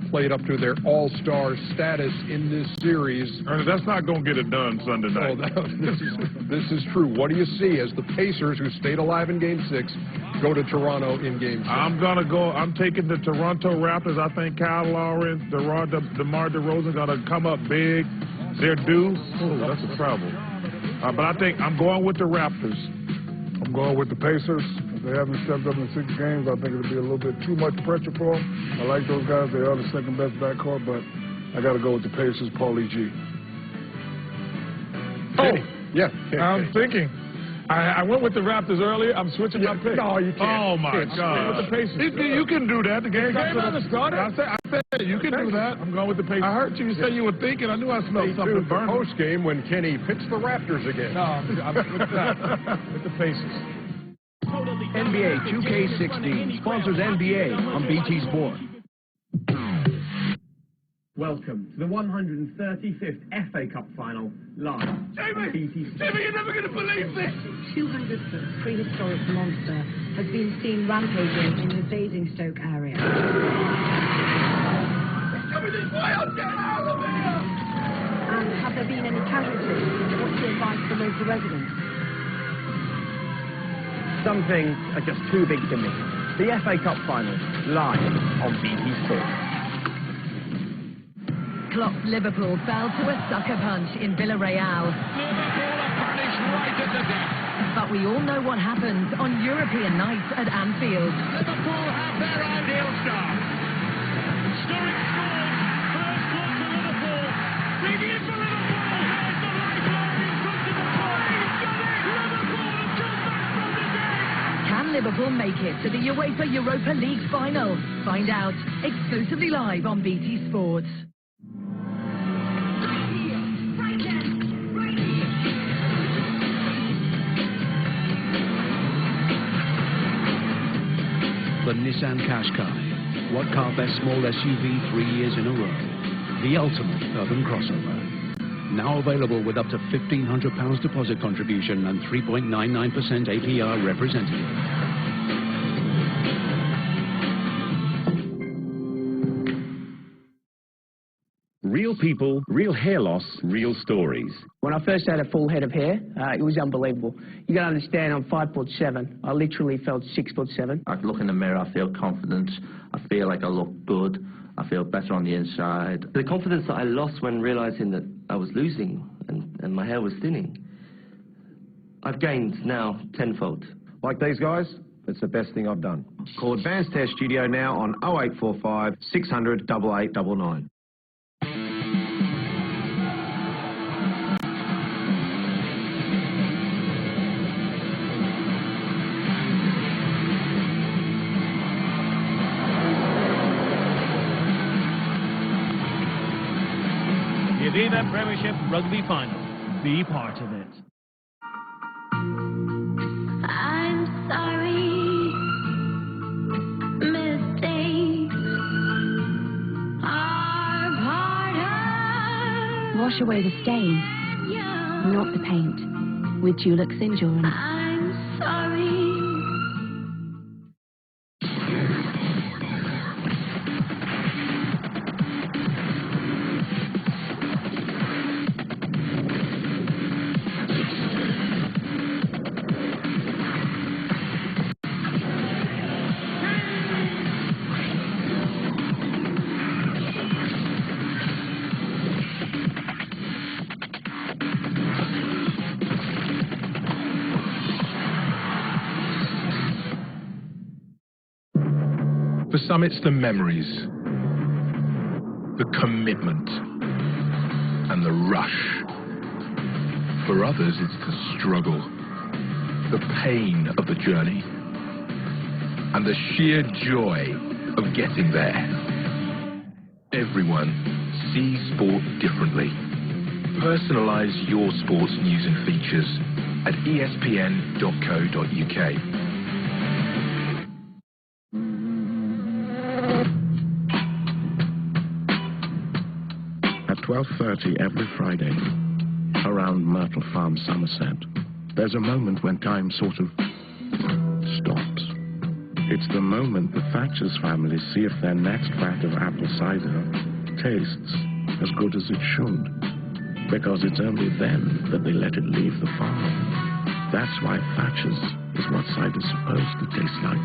played up to their all-star status in this series. That's not going to get it done Sunday night. This is true. What do you see as the Pacers, who stayed alive in Game 6, go to Toronto in Game 6? I'm taking the Toronto Raptors. I think Kyle Lowry and DeMar DeRozan going to come up big. They're due. Oh, that's a trouble. But I think I'm going with the Raptors. I'm going with the Pacers. If they haven't stepped up in 6 games, I think it'll be a little bit too much pressure for them. I like those guys. They are the second best backcourt, but I got to go with the Pacers, Paulie G. Oh, yeah. I'm thinking. I went with the Raptors earlier. I'm switching my pick. No, you can't. Oh, my God. With the Pacers. You can do that. The game hasn't started. I said you can do that. I'm going with the Pacers. I heard you say you were thinking. I knew I smelled something burning. Post game when Kenny picks the Raptors again. No, I'm with that. With the Pacers. NBA 2K16 sponsors NBA on BT Sport. Welcome to the 135th FA Cup final, live. Jamie, you're never going to believe this! 200-foot prehistoric monster has been seen rampaging in the Basingstoke area. It's coming this way, I'll get out of here! And have there been any casualties? What's the advice for local residents? Some things are just too big to miss. The FA Cup final, live on BT Sport. Klopp's Liverpool fell to a sucker punch in Villarreal. Liverpool are punished right at the death. But we all know what happens on European nights at Anfield. Liverpool have their ideal start. Sturridge scores. First one to Liverpool. Big in for Liverpool. There's the lifeline in front of the goal. He's got it. Liverpool have come back from the dead. Can Liverpool make it to the UEFA Europa League final? Find out exclusively live on BT Sports. The Nissan Qashqai. What car best small SUV 3 years in a row? The ultimate urban crossover. Now available with up to £1,500 deposit contribution and 3.99% APR representative. Real people, real hair loss, real stories. When I first had a full head of hair, it was unbelievable. You gotta understand, I'm 5'7". I literally felt 6'7". I look in the mirror, I feel confident, I feel like I look good, I feel better on the inside. The confidence that I lost when realizing that I was losing and my hair was thinning, I've gained now tenfold. Like these guys, it's the best thing I've done. Call Advanced Hair Studio now on 0845 600 8899. The Aviva Premiership Rugby Final. Be part of it. I'm sorry, mistakes are part of. Wash away the stain, not the paint, with Dulux Endurance. I'm sorry. For some, it's the memories, the commitment, and the rush. For others, it's the struggle, the pain of the journey, and the sheer joy of getting there. Everyone sees sport differently. Personalize your sports news and features at espn.co.uk. At 12:30 every Friday, around Myrtle Farm, Somerset, there's a moment when time sort of stops. It's the moment the Thatcher's family see if their next vat of apple cider tastes as good as it should. Because it's only then that they let it leave the farm. That's why Thatcher's is what cider's supposed to taste like.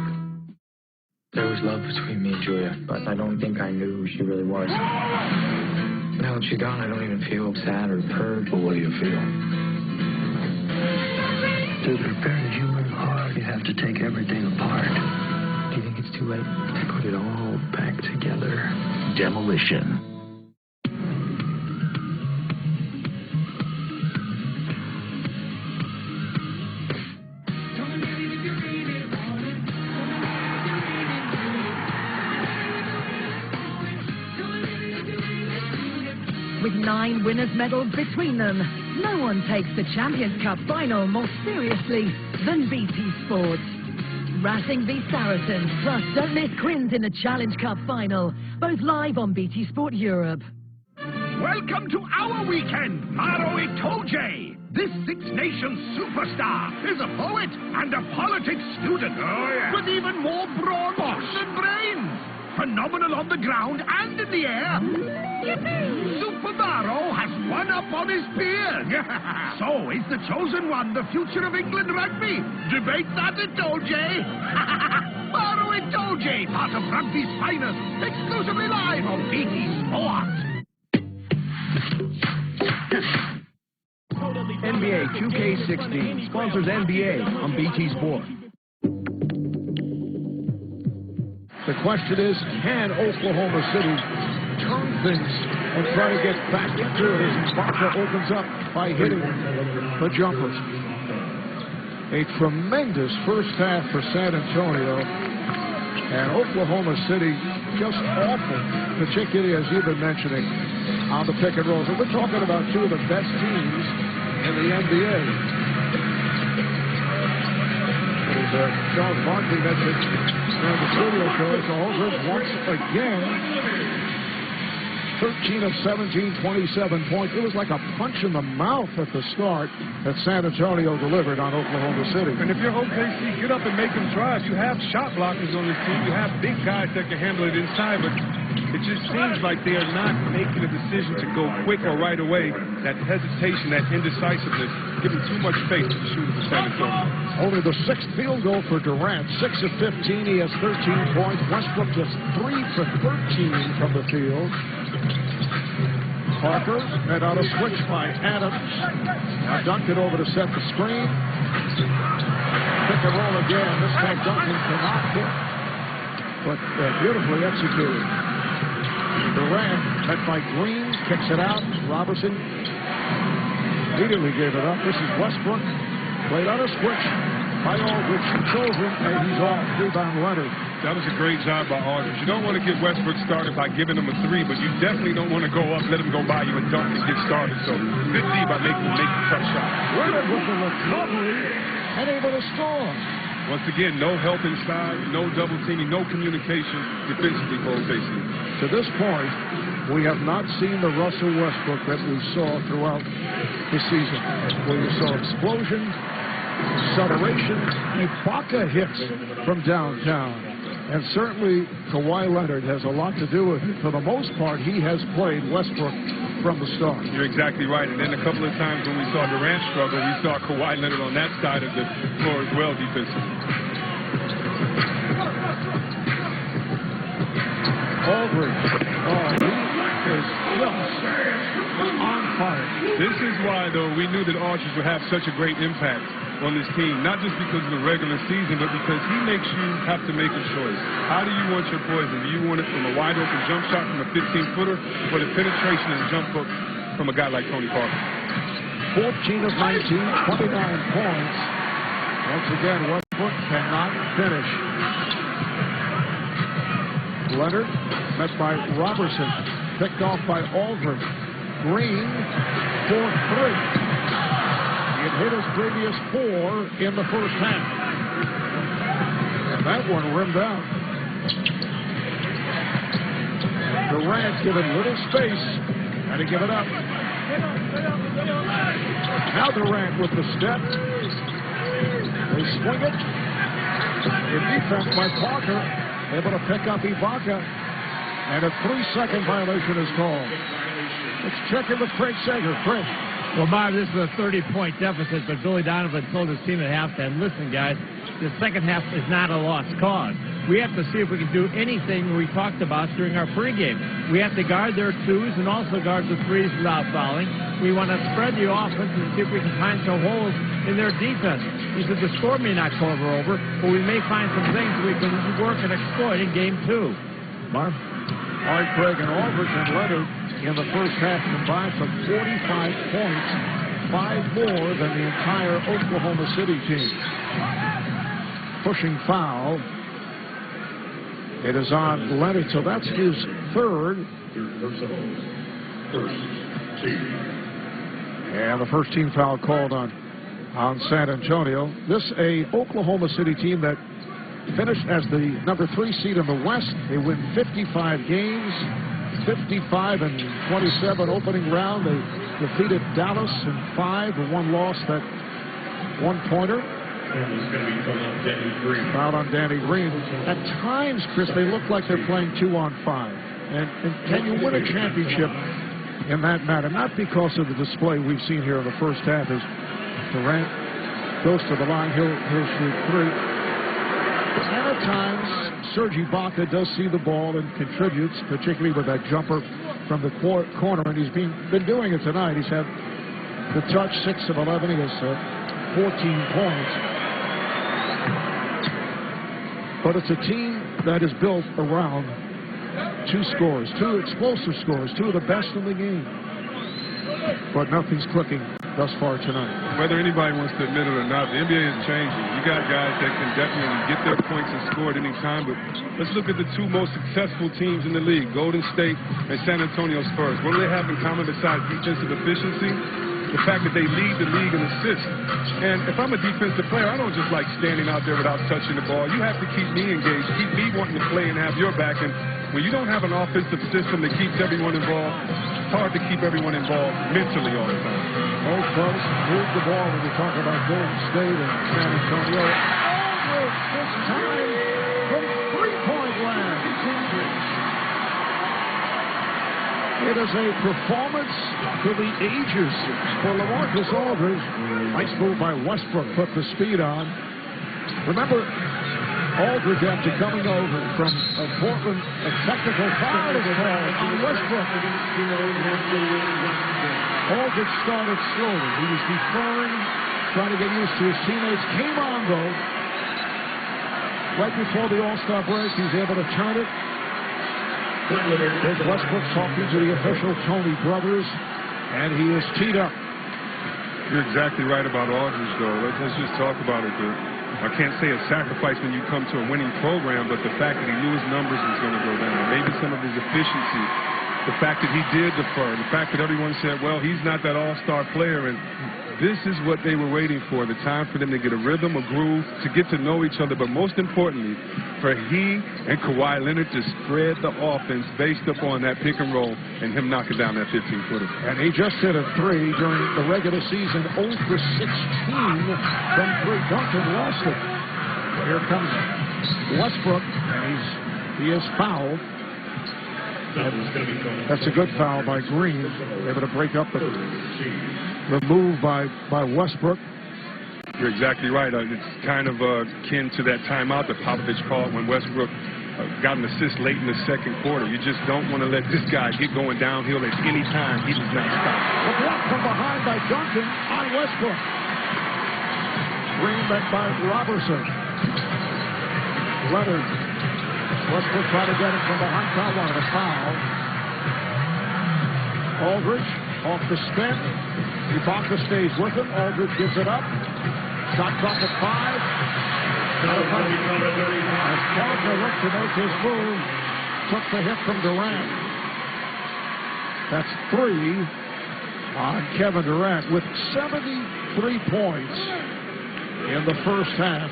There was love between me and Julia, but I don't think I knew who she really was. Now that she's gone, I don't even feel sad or hurt. Well, what do you feel? To repair the human heart, you have to take everything apart. Do you think it's too late to put it all back together? Demolition. With 9 winners' medals between them, no one takes the Champions Cup final more seriously than BT Sport. Racing v Saracens, plus don't miss Quins in the Challenge Cup final, both live on BT Sport Europe. Welcome to our weekend, Maro Itoje. This Six Nations superstar is a poet and a politics student with even more broad than brains. Phenomenal on the ground and in the air. Super Maro has one up on his peers. So is the chosen one the future of England rugby? Debate that, Itoje. Maro Itoje, part of rugby's finest, exclusively live on BT Sport. NBA 2K16 sponsors NBA on BT Sport. The question is, can Oklahoma City turn things and try to get back into it as Ibaka opens up by hitting the jumper? A tremendous first half for San Antonio, and Oklahoma City just awful, particularly as you've been mentioning, on the pick and rolls. And we're talking about two of the best teams in the NBA. As Charles Barkley mentioned during the studio show, it's Aldridge once again 13 of 17, 27 points. It was like a punch in the mouth at the start that San Antonio delivered on Oklahoma City. And if you're OKC, get up and make them drive. You have shot blockers on this team. You have big guys that can handle it inside, but it just seems like they are not making a decision to go quick or right away. That hesitation, that indecisiveness, giving too much space to the shooters of San Antonio. Only the 6th field goal for Durant. 6 of 15. He has 13 points. Westbrook just 3 for 13 from the field. Parker met on a switch by Adams. Now Duncan over to set the screen. Pick and roll again. This time Duncan cannot hit, but beautifully executed. Durant met by Green, kicks it out. Robertson immediately gave it up. This is Westbrook. Played on a switch by Aldridge. Shoots over him, and he's off. Rebound Leonard. That was a great job by Aldridge. You don't want to get Westbrook started by giving him a 3, but you definitely don't want to go up, let him go by you and dunk and get started. So good D by making tough shots. Leonard with the recovery and able to score. Once again, no help inside, no double teaming, no communication defensively for OKC. To this point, we have not seen the Russell Westbrook that we saw throughout the season, where you saw explosion, acceleration, Ibaka hits from downtown. And certainly Kawhi Leonard has a lot to do with it. For the most part, he has played Westbrook from the start. You're exactly right. And then a couple of times when we saw Durant struggle, we saw Kawhi Leonard on that side of the floor as well defensively. Aldridge. Oh, he is just on fire. This is why, though, we knew that Aldridge would have such a great impact. on this team, not just because of the regular season, but because he makes you have to make a choice. How do you want your poison? Do you want it from a wide-open jump shot from a 15-footer or the penetration and jump hook from a guy like Tony Parker? 14 of 19, 29 points. Once again, Westbrook cannot finish. Leonard met by Robertson. Picked off by Aldridge. Green for 3. He had hit his previous 4 in the first half. And that one rimmed out. Durant given little space. Had to give it up. Now Durant with the step. They swing it. Good defense by Parker. Able to pick up Ibaka. And a 3-second violation is called. Let's check in with Craig Sager. Craig. Well, Bob, this is a 30-point deficit, but Billy Donovan told his team at halftime, listen, guys, the second half is not a lost cause. We have to see if we can do anything we talked about during our pregame. We have to guard their 2s and also guard the 3s without fouling. We want to spread the offense and see if we can find some holes in their defense. He said the score may not cover over, but we may find some things we can work and exploit in Game 2. Marv? All right, Craig, and Aldridge and Leonard in the first half combined for 45 points, 5 more than the entire Oklahoma City team. Pushing foul. It is on Leonard, so that's his 3rd. And the first team foul called on San Antonio. This a Oklahoma City team that finished as the number 3 seed in the West. They win 55 games, 55 and 27 opening round. They defeated Dallas in 5, the one loss, that one-pointer. Foul on Danny Green. At times, Chris, they look like they're playing 2-on-5. And can you win a championship in that matter? Not because of the display we've seen here in the first half as Durant goes to the line. He'll shoot 3. And at times, Serge Ibaka does see the ball and contributes, particularly with that jumper from the corner, and he's been doing it tonight. He's had the touch, 6 of 11. He has 14 points. But it's a team that is built around 2 scores, 2 explosive scores, 2 of the best in the game. But nothing's clicking thus far tonight. Whether anybody wants to admit it or not, the NBA is changing. You got guys that can definitely get their points and score at any time, but let's look at the 2 most successful teams in the league, Golden State and San Antonio Spurs. What do they have in common besides defensive efficiency? The fact that they lead the league in assists. And if I'm a defensive player, I don't just like standing out there without touching the ball. You have to keep me engaged, keep me wanting to play and have your back. And when you don't have an offensive system that keeps everyone involved, it's hard to keep everyone involved mentally all the time. Both clubs move the ball when you talk about Golden State and San Antonio. Aldridge this time from 3-point land. It is a performance for the ages for LaMarcus Aldridge. Nice move by Westbrook, put the speed on. Remember, Aldridge, after coming over from Portland, a technical foul is called on Westbrook. Aldridge started slowly. He was deferring, trying to get used to his teammates. Came on, though. Right before the All-Star break, he's able to turn it. There's Westbrook talking to the official, Tony Brothers, and he is teed up. You're exactly right about Aldridge, though. Let's just talk about it. I can't say a sacrifice when you come to a winning program, but the fact that he knew his numbers was going to go down, maybe some of his efficiency, the fact that he did defer, the fact that everyone said, well, he's not that all-star player, and this is what they were waiting for, the time for them to get a rhythm, a groove, to get to know each other, but most importantly, for he and Kawhi Leonard to spread the offense based upon that pick and roll and him knocking down that 15-footer. And he just hit a 3 during the regular season, 0 for 16 from 3. Duncan lost it. Here comes Westbrook, and he is fouled. That's a good foul by Green, able to break up the move by Westbrook. You're exactly right. It's kind of akin to that timeout that Popovich called when Westbrook got an assist late in the second quarter. You just don't want to let this guy get going downhill at any time. He does not stop. A block from behind by Duncan on Westbrook. Screen back by Robertson. Leonard. Westbrook trying to get it from behind. Foul line. A foul. Aldridge off the spin. Ibaka stays with him. Aldridge gives it up. Shot clock at 5. As Parker looked to make his move, took the hit from Durant. That's 3 on Kevin Durant with 73 points in the first half.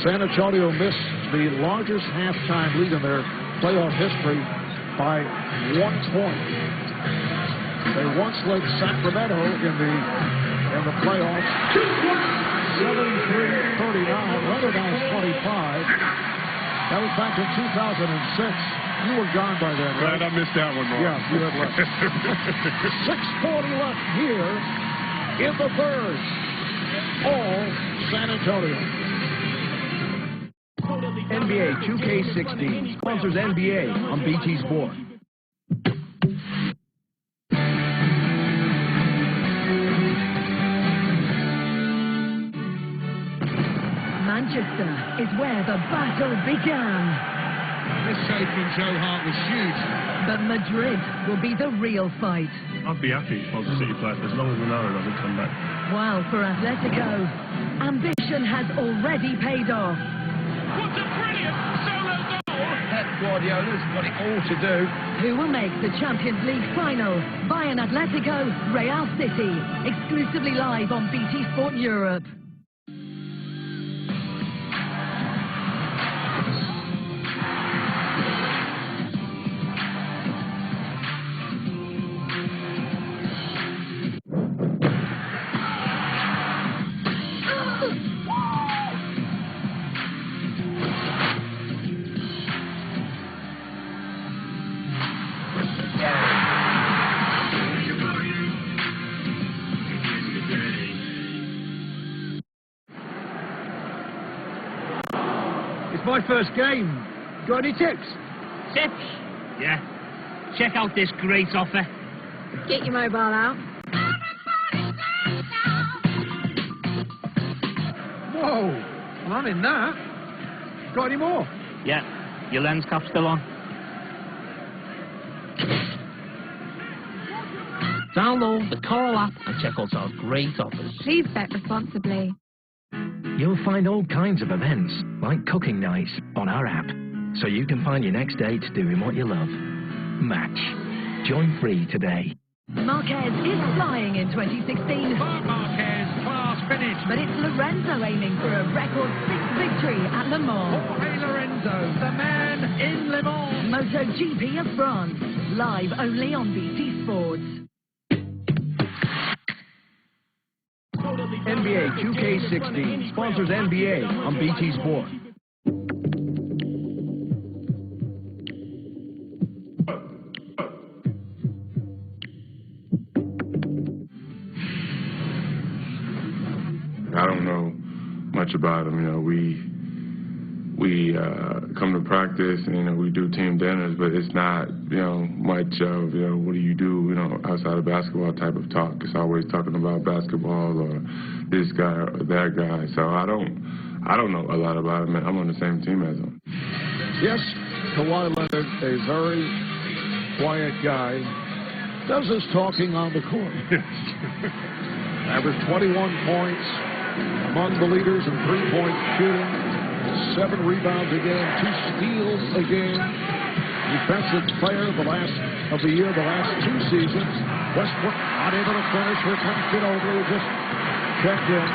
San Antonio missed the largest halftime lead in their playoff history by 1 point. They once led Sacramento in the playoffs 73-39. Leonard now is 25. That was back in 2006. You were gone by then, right? Glad I missed that one, Mark. Yeah, you had left. 6:40 left here in the third. All San Antonio. NBA 2K16 sponsors NBA on BT Sport. Manchester is where the battle began. This save from Joe Hart was huge. But Madrid will be the real fight. I'd be happy if I was a City player as long as Ronaldo doesn't come back. While for Atletico, ambition has already paid off. What a brilliant solo goal! Pep Guardiola's got it all to do. Who will make the Champions League final? Bayern Atletico, Real City. Exclusively live on BT Sport Europe. My first game. Got any tips? Tips? Yeah. Check out this great offer. Get your mobile out. Whoa, I'm in that. Got any more? Yeah. Your lens cap's still on. Download the Coral app and check out our great offers. Please bet responsibly. You'll find all kinds of events, like cooking nights, on our app, so you can find your next date doing what you love. Match. Join free today. Marquez is flying in 2016. Marquez, class finish. But it's Lorenzo aiming for a record 6th victory at Le Mans. Jorge Lorenzo, the man in Le Mans. MotoGP of France, live only on BT Sports. NBA 2K16 sponsors NBA on BT Sport. I don't know much about him. You know, we come to practice and, you know, we do team dinners, but it's not, you know, much of, you know, what do you do, you know, outside of basketball type of talk. It's always talking about basketball or this guy or that guy. So I don't know a lot about him. I'm on the same team as him. Yes, Kawhi Leonard, a very quiet guy, does his talking on the court. Averaged 21 points, among the leaders in three-point shooting, 7 rebounds a game, 2 steals a game. Defensive player of the last two seasons. Westbrook not able to finish. Here comes Ginobili, who just checked in.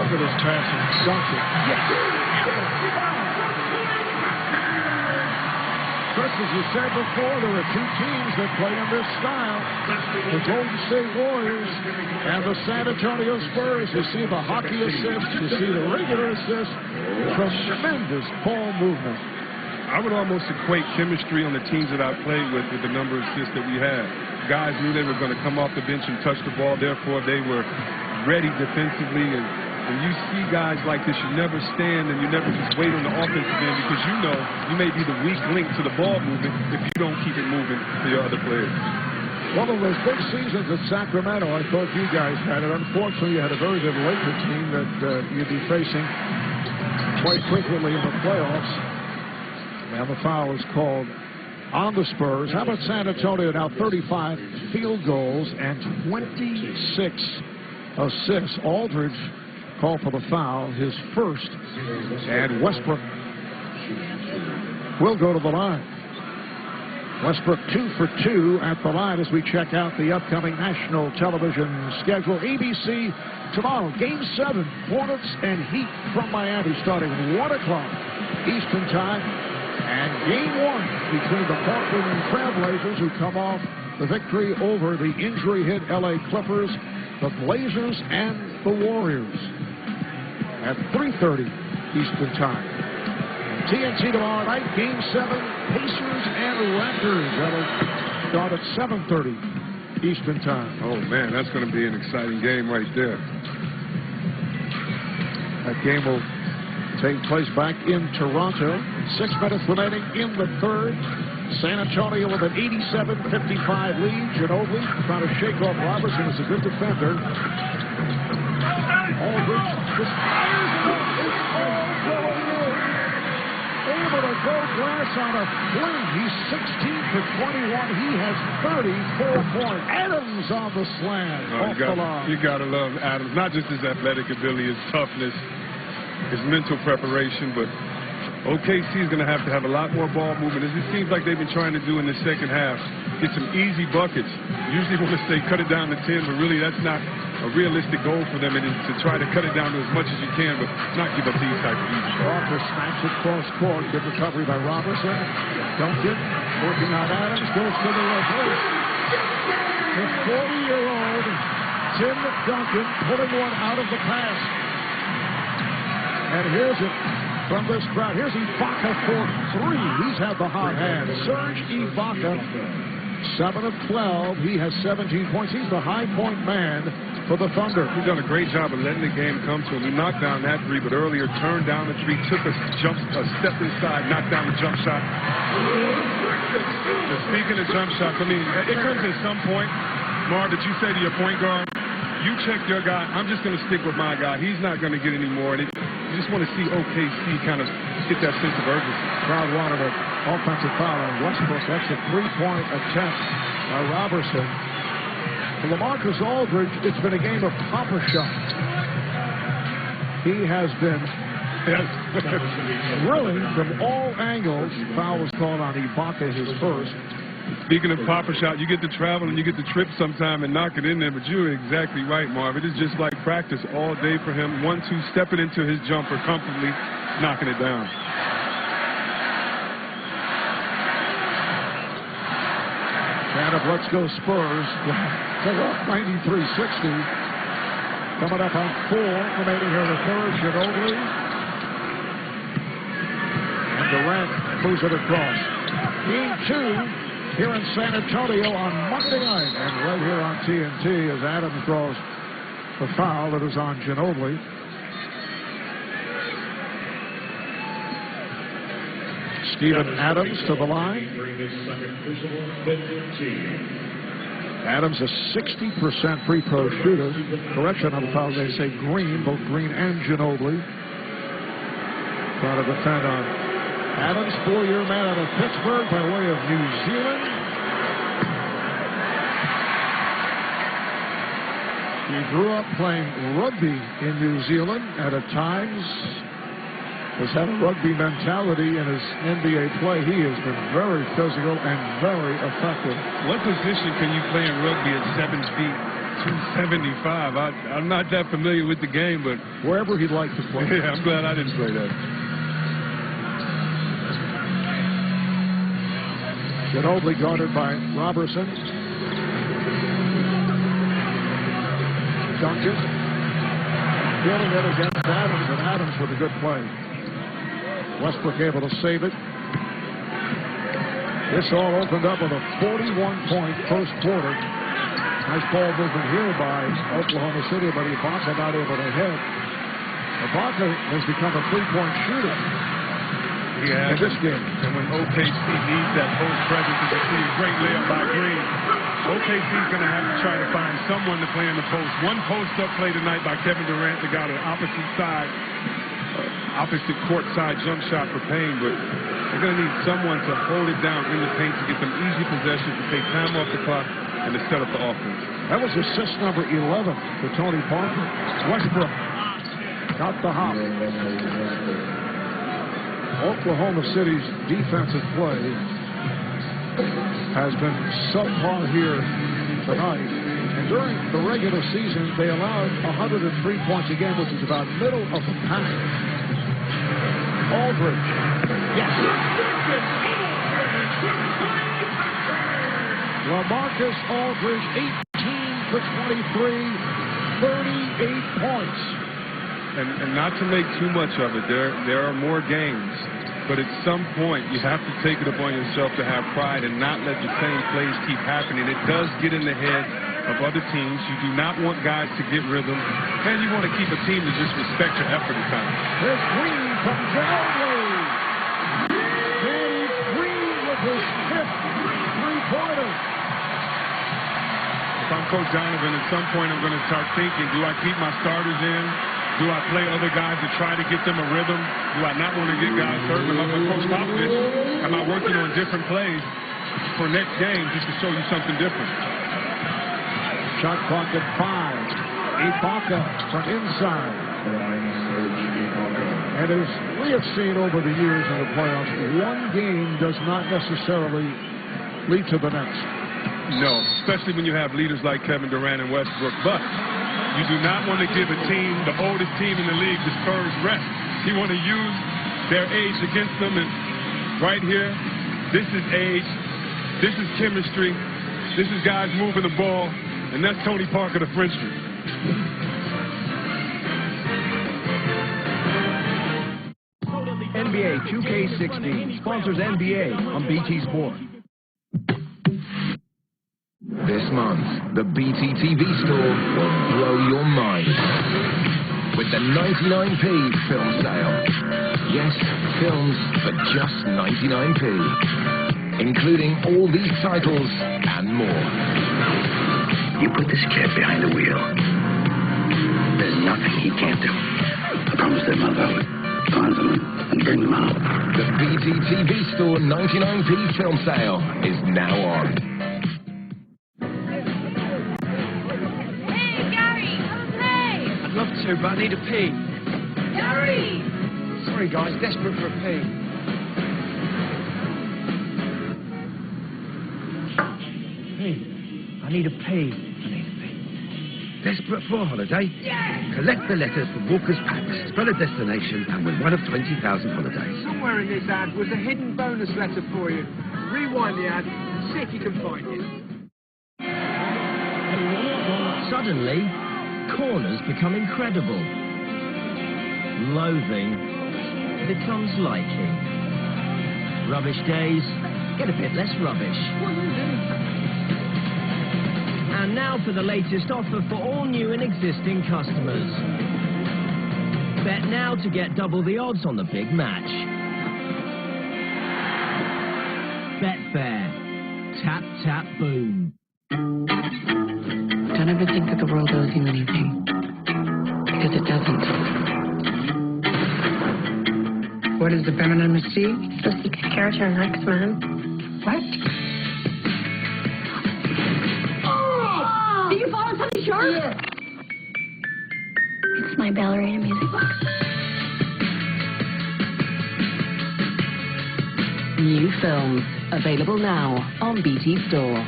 Look at his passing, dunking. Chris, as you said before, there are 2 teams that play in this style. The Golden State Warriors and the San Antonio Spurs. You see the hockey assist, you see the regular assist. Tremendous ball movement. I would almost equate chemistry on the teams that I played with the number of assists that we had. Guys knew they were going to come off the bench and touch the ball, therefore they were ready defensively. And when you see guys like this, you never stand and you never just wait on the offensive end, because you know you may be the weak link to the ball movement if you don't keep it moving for your other players. One of those big seasons at Sacramento, I thought you guys had it. Unfortunately, you had a very good Laker team that you'd be facing quite frequently in the playoffs. And the foul is called on the Spurs. How about San Antonio now? 35 field goals and 26 assists. Aldridge called for the foul, his first, and Westbrook will go to the line. Westbrook 2 for 2 at the line as we check out the upcoming national television schedule. ABC tomorrow, Game 7, Hornets and Heat from Miami starting 1 o'clock Eastern Time. And Game 1 between the Portland Trailblazers, who come off the victory over the injury-hit L.A. Clippers, the Blazers and the Warriors at 3:30 Eastern Time. TNT tomorrow night, Game 7, Pacers and Raptors. That'll start at 7:30 Eastern Time. Oh, man, that's going to be an exciting game right there. That game will take place back in Toronto. 6 minutes remaining in the third. San Antonio with an 87-55 lead. Ginobili trying to shake off Robertson. Is a good defender. Aldridge just fires it up. It's all going in. Able to go glass on a fling. He's 16 for 21. He has 34 points. Adams on the slam. Off the line. You got to love Adams. Not just his athletic ability, his toughness, his mental preparation, but OKC is going to have a lot more ball movement, as it seems like they've been trying to do in the second half. Get some easy buckets. Usually want to say cut it down to 10, but really that's not a realistic goal for them. It is to try to cut it down to as much as you can, but not give up these type of easy. Walker smacks it cross court. Good recovery by Robertson. Duncan working on Adams. Goes to the reverse. The 40-year-old Tim Duncan pulling one out of the pass. And here's it from this crowd. Here's Ibaka for 3. He's had the hot hand. Serge Ibaka, 7 of 12. He has 17 points. He's the high point man for the Thunder. He's done a great job of letting the game come to him. He knocked down that 3, but earlier turned down the 3, took a step inside, knocked down the jump shot. Speaking of jump shots, I mean, it comes at some point, Marv, that you say to your point guard, you check your guy, I'm just going to stick with my guy. He's not going to get any more. And you just want to see OKC kind of get that sense of urgency. Crowd wanted an offensive foul on Westbrook. That's a 3-point attempt by Robertson. For LaMarcus Aldridge, it's been a game of papa shots. He has been drilling from all angles. Foul was called on Ibaka, his first. Speaking of papa shot, you get to travel and you get to trip sometime and knock it in there, but you're exactly right, Marv. It is just like practice all day for him. 1-2, stepping into his jumper comfortably, knocking it down. And of Let's Go Spurs, they're up 93-60. Coming up on 4 remaining here in the third. Ginobili. And Durant moves it across. Game 2. Here in San Antonio on Monday night, and right here on TNT as Adams draws the foul that is on Ginobili. Steven Adams to the line. Adams a 60% free throw shooter. Correction on the foul, they say Green, both Green and Ginobili. Trying to defend on Adams, 4-year man out of Pittsburgh by way of New Zealand. He grew up playing rugby in New Zealand and at times has had a rugby mentality in his NBA play. He has been very physical and very effective. What position can you play in rugby at 7 feet, 275? I'm not that familiar with the game, but wherever he'd like to play. Yeah, I'm glad I didn't play that. Ginobili guarded by Robertson. Duncan getting it against Adams, and Adams with a good play. Westbrook able to save it. This all opened up with a 41-point first quarter. Nice ball movement here by Oklahoma City, but Ibaka not able to hit. Ibaka has become a 3-point shooter. Yeah, in this game. And when OKC needs that post presence, as you see a great layup by Green, OKC is going to have to try to find someone to play in the post. One post-up play tonight by Kevin Durant, the guy on the opposite side, opposite court side jump shot for Payne, but they're going to need someone to hold it down in the paint to get them easy possessions, to take time off the clock, and to set up the offense. That was assist number 11 for Tony Parker. Westbrook got the hop. Oklahoma City's defensive play has been subpar here tonight. And during the regular season, they allowed 103 points a game, which is about middle of the pack. Aldridge. Yes. LaMarcus Aldridge, 18 for 23, 38 points. And not to make too much of it, there are more games. But at some point, you have to take it upon yourself to have pride and not let the same plays keep happening. It does get in the head of other teams. You do not want guys to get rhythm. And you want to keep a team to just respect your effort at times. There's Green from Ginobili. Danny Green with his fifth three-pointer. If I'm Coach Donovan, at some point I'm going to start thinking, do I keep my starters in? Do I play other guys to try to get them a rhythm? Do I not want to get guys hurt? Am I with Coach Popovich? Am I working on different plays for next game just to show you something different? Shot clock at 5. Ibaka from inside. And as we have seen over the years in the playoffs, one game does not necessarily lead to the next. No, especially when you have leaders like Kevin Durant and Westbrook. But you do not want to give a team, the oldest team in the league, the Spurs, rest. You want to use their age against them. And right here, this is age. This is chemistry. This is guys moving the ball. And that's Tony Parker, the Frenchman. NBA 2K16 sponsors NBA on BT Sport. This month, the BT TV store will blow your mind with the 99p film sale. Yes, films for just 99p, including all these titles and more. You put this kid behind the wheel, there's nothing he can't do. I promise them I'll go find them and bring them out. The BT TV store 99p film sale is now on. I'd love to, but I need a pee. Gary! Sorry, guys, desperate for a pee. Hey, I need a pee. Desperate for a holiday? Yeah! Collect the letters from Walker's Packs, spell a destination, and win one of 20,000 holidays. Somewhere in this ad was a hidden bonus letter for you. Rewind the ad and see if you can find it. Suddenly, corners become incredible. Loathing becomes liking. Rubbish days get a bit less rubbish. And now for the latest offer for all new and existing customers. Bet now to get double the odds on the big match. Betfair. Tap, tap, boom. Don't ever think that the world owes you anything, because it doesn't. What is the feminine mystique? The secret character in X-Men. What? Oh! Did you fall on something sharp? Yeah. It's my ballerina music box. New films available now on BT Store.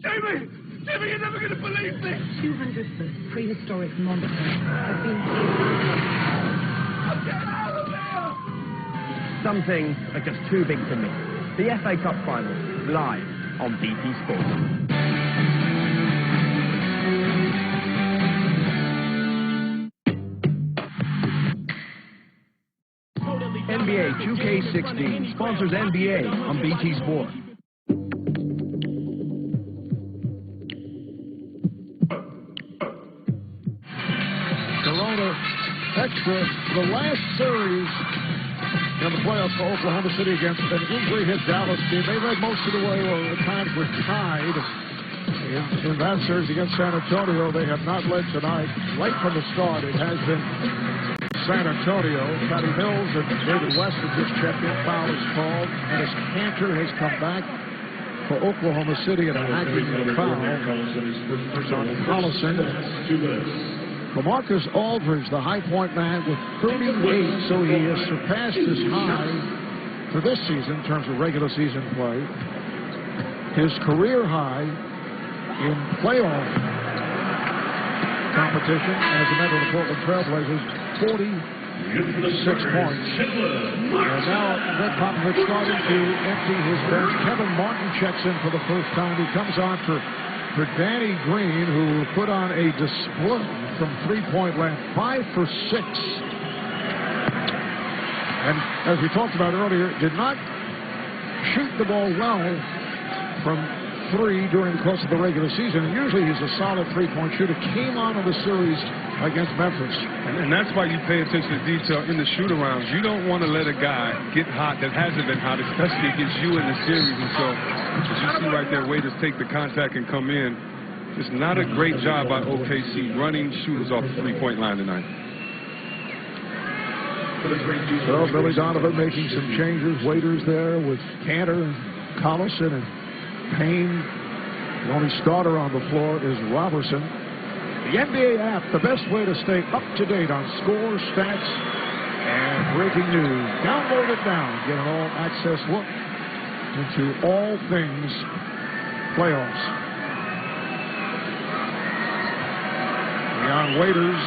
Jamie! Jamie, you're never going to believe this! 200 prehistoric monsters have been I'm getting out of there! Some things are just too big to miss. The FA Cup Final, live on BT Sport. NBA 2K16 sponsors NBA on BT Sport. Corona Extra, the last series in the playoffs for Oklahoma City against an injury-hit Dallas team. They led most of the way, or at times were tied in that series against San Antonio. They have not led tonight. Right from the start, it has been San Antonio. Patty Mills and David West have just checked in. Foul is called. And as Cantor has come back for Oklahoma City and a hacking foul. It's on Collison. LaMarcus Aldridge, the high point man, with 38, so he has surpassed his high for this season in terms of regular season play. His career high in playoff competition as a member of the Portland Trailblazers, 46 points. And now Greg Popovich starting to empty his bench. Kevin Martin checks in for the first time. He comes on for Danny Green, who put on a display from three-point land, 5 for 6. And as we talked about earlier, did not shoot the ball well from three during the course of the regular season. And usually he's a solid three-point shooter. Came on in the series against Memphis. And that's why you pay attention to detail in the shoot-arounds. You don't want to let a guy get hot that hasn't been hot, especially against you in the series. And so, as you see right there, waiters take the contact and come in. It's not a great job by OKC running shooters off the three-point line tonight. So Billy Donovan making some changes. Waiters there with Cantor and Collison and Payne. The only starter on the floor is Robertson. The NBA app, the best way to stay up to date on scores, stats, and breaking news. Download it now. Get an all-access look into all things playoffs. Leon Waiters,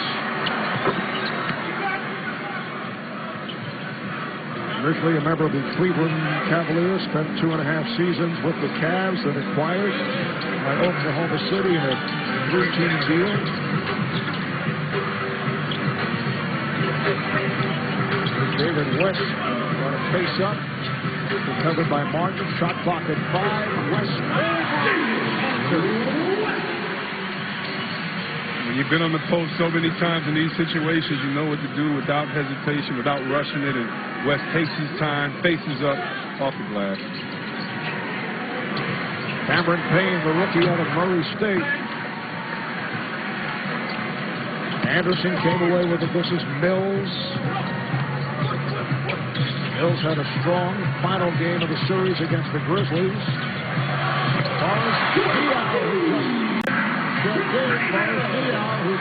originally a member of the Cleveland Cavaliers, spent 2.5 seasons with the Cavs, then acquired by Oklahoma City in a 3-team deal. David West on a face-up, recovered by Martin. Shot clock at 5. West over. When you've been on the post so many times in these situations, you know what to do without hesitation, without rushing it. And West takes his time, faces up, off the glass. Cameron Payne, the rookie out of Murray State. Anderson came away with it. This is Mills. Mills had a strong final game of the series against the Grizzlies. Forrest Diaw, who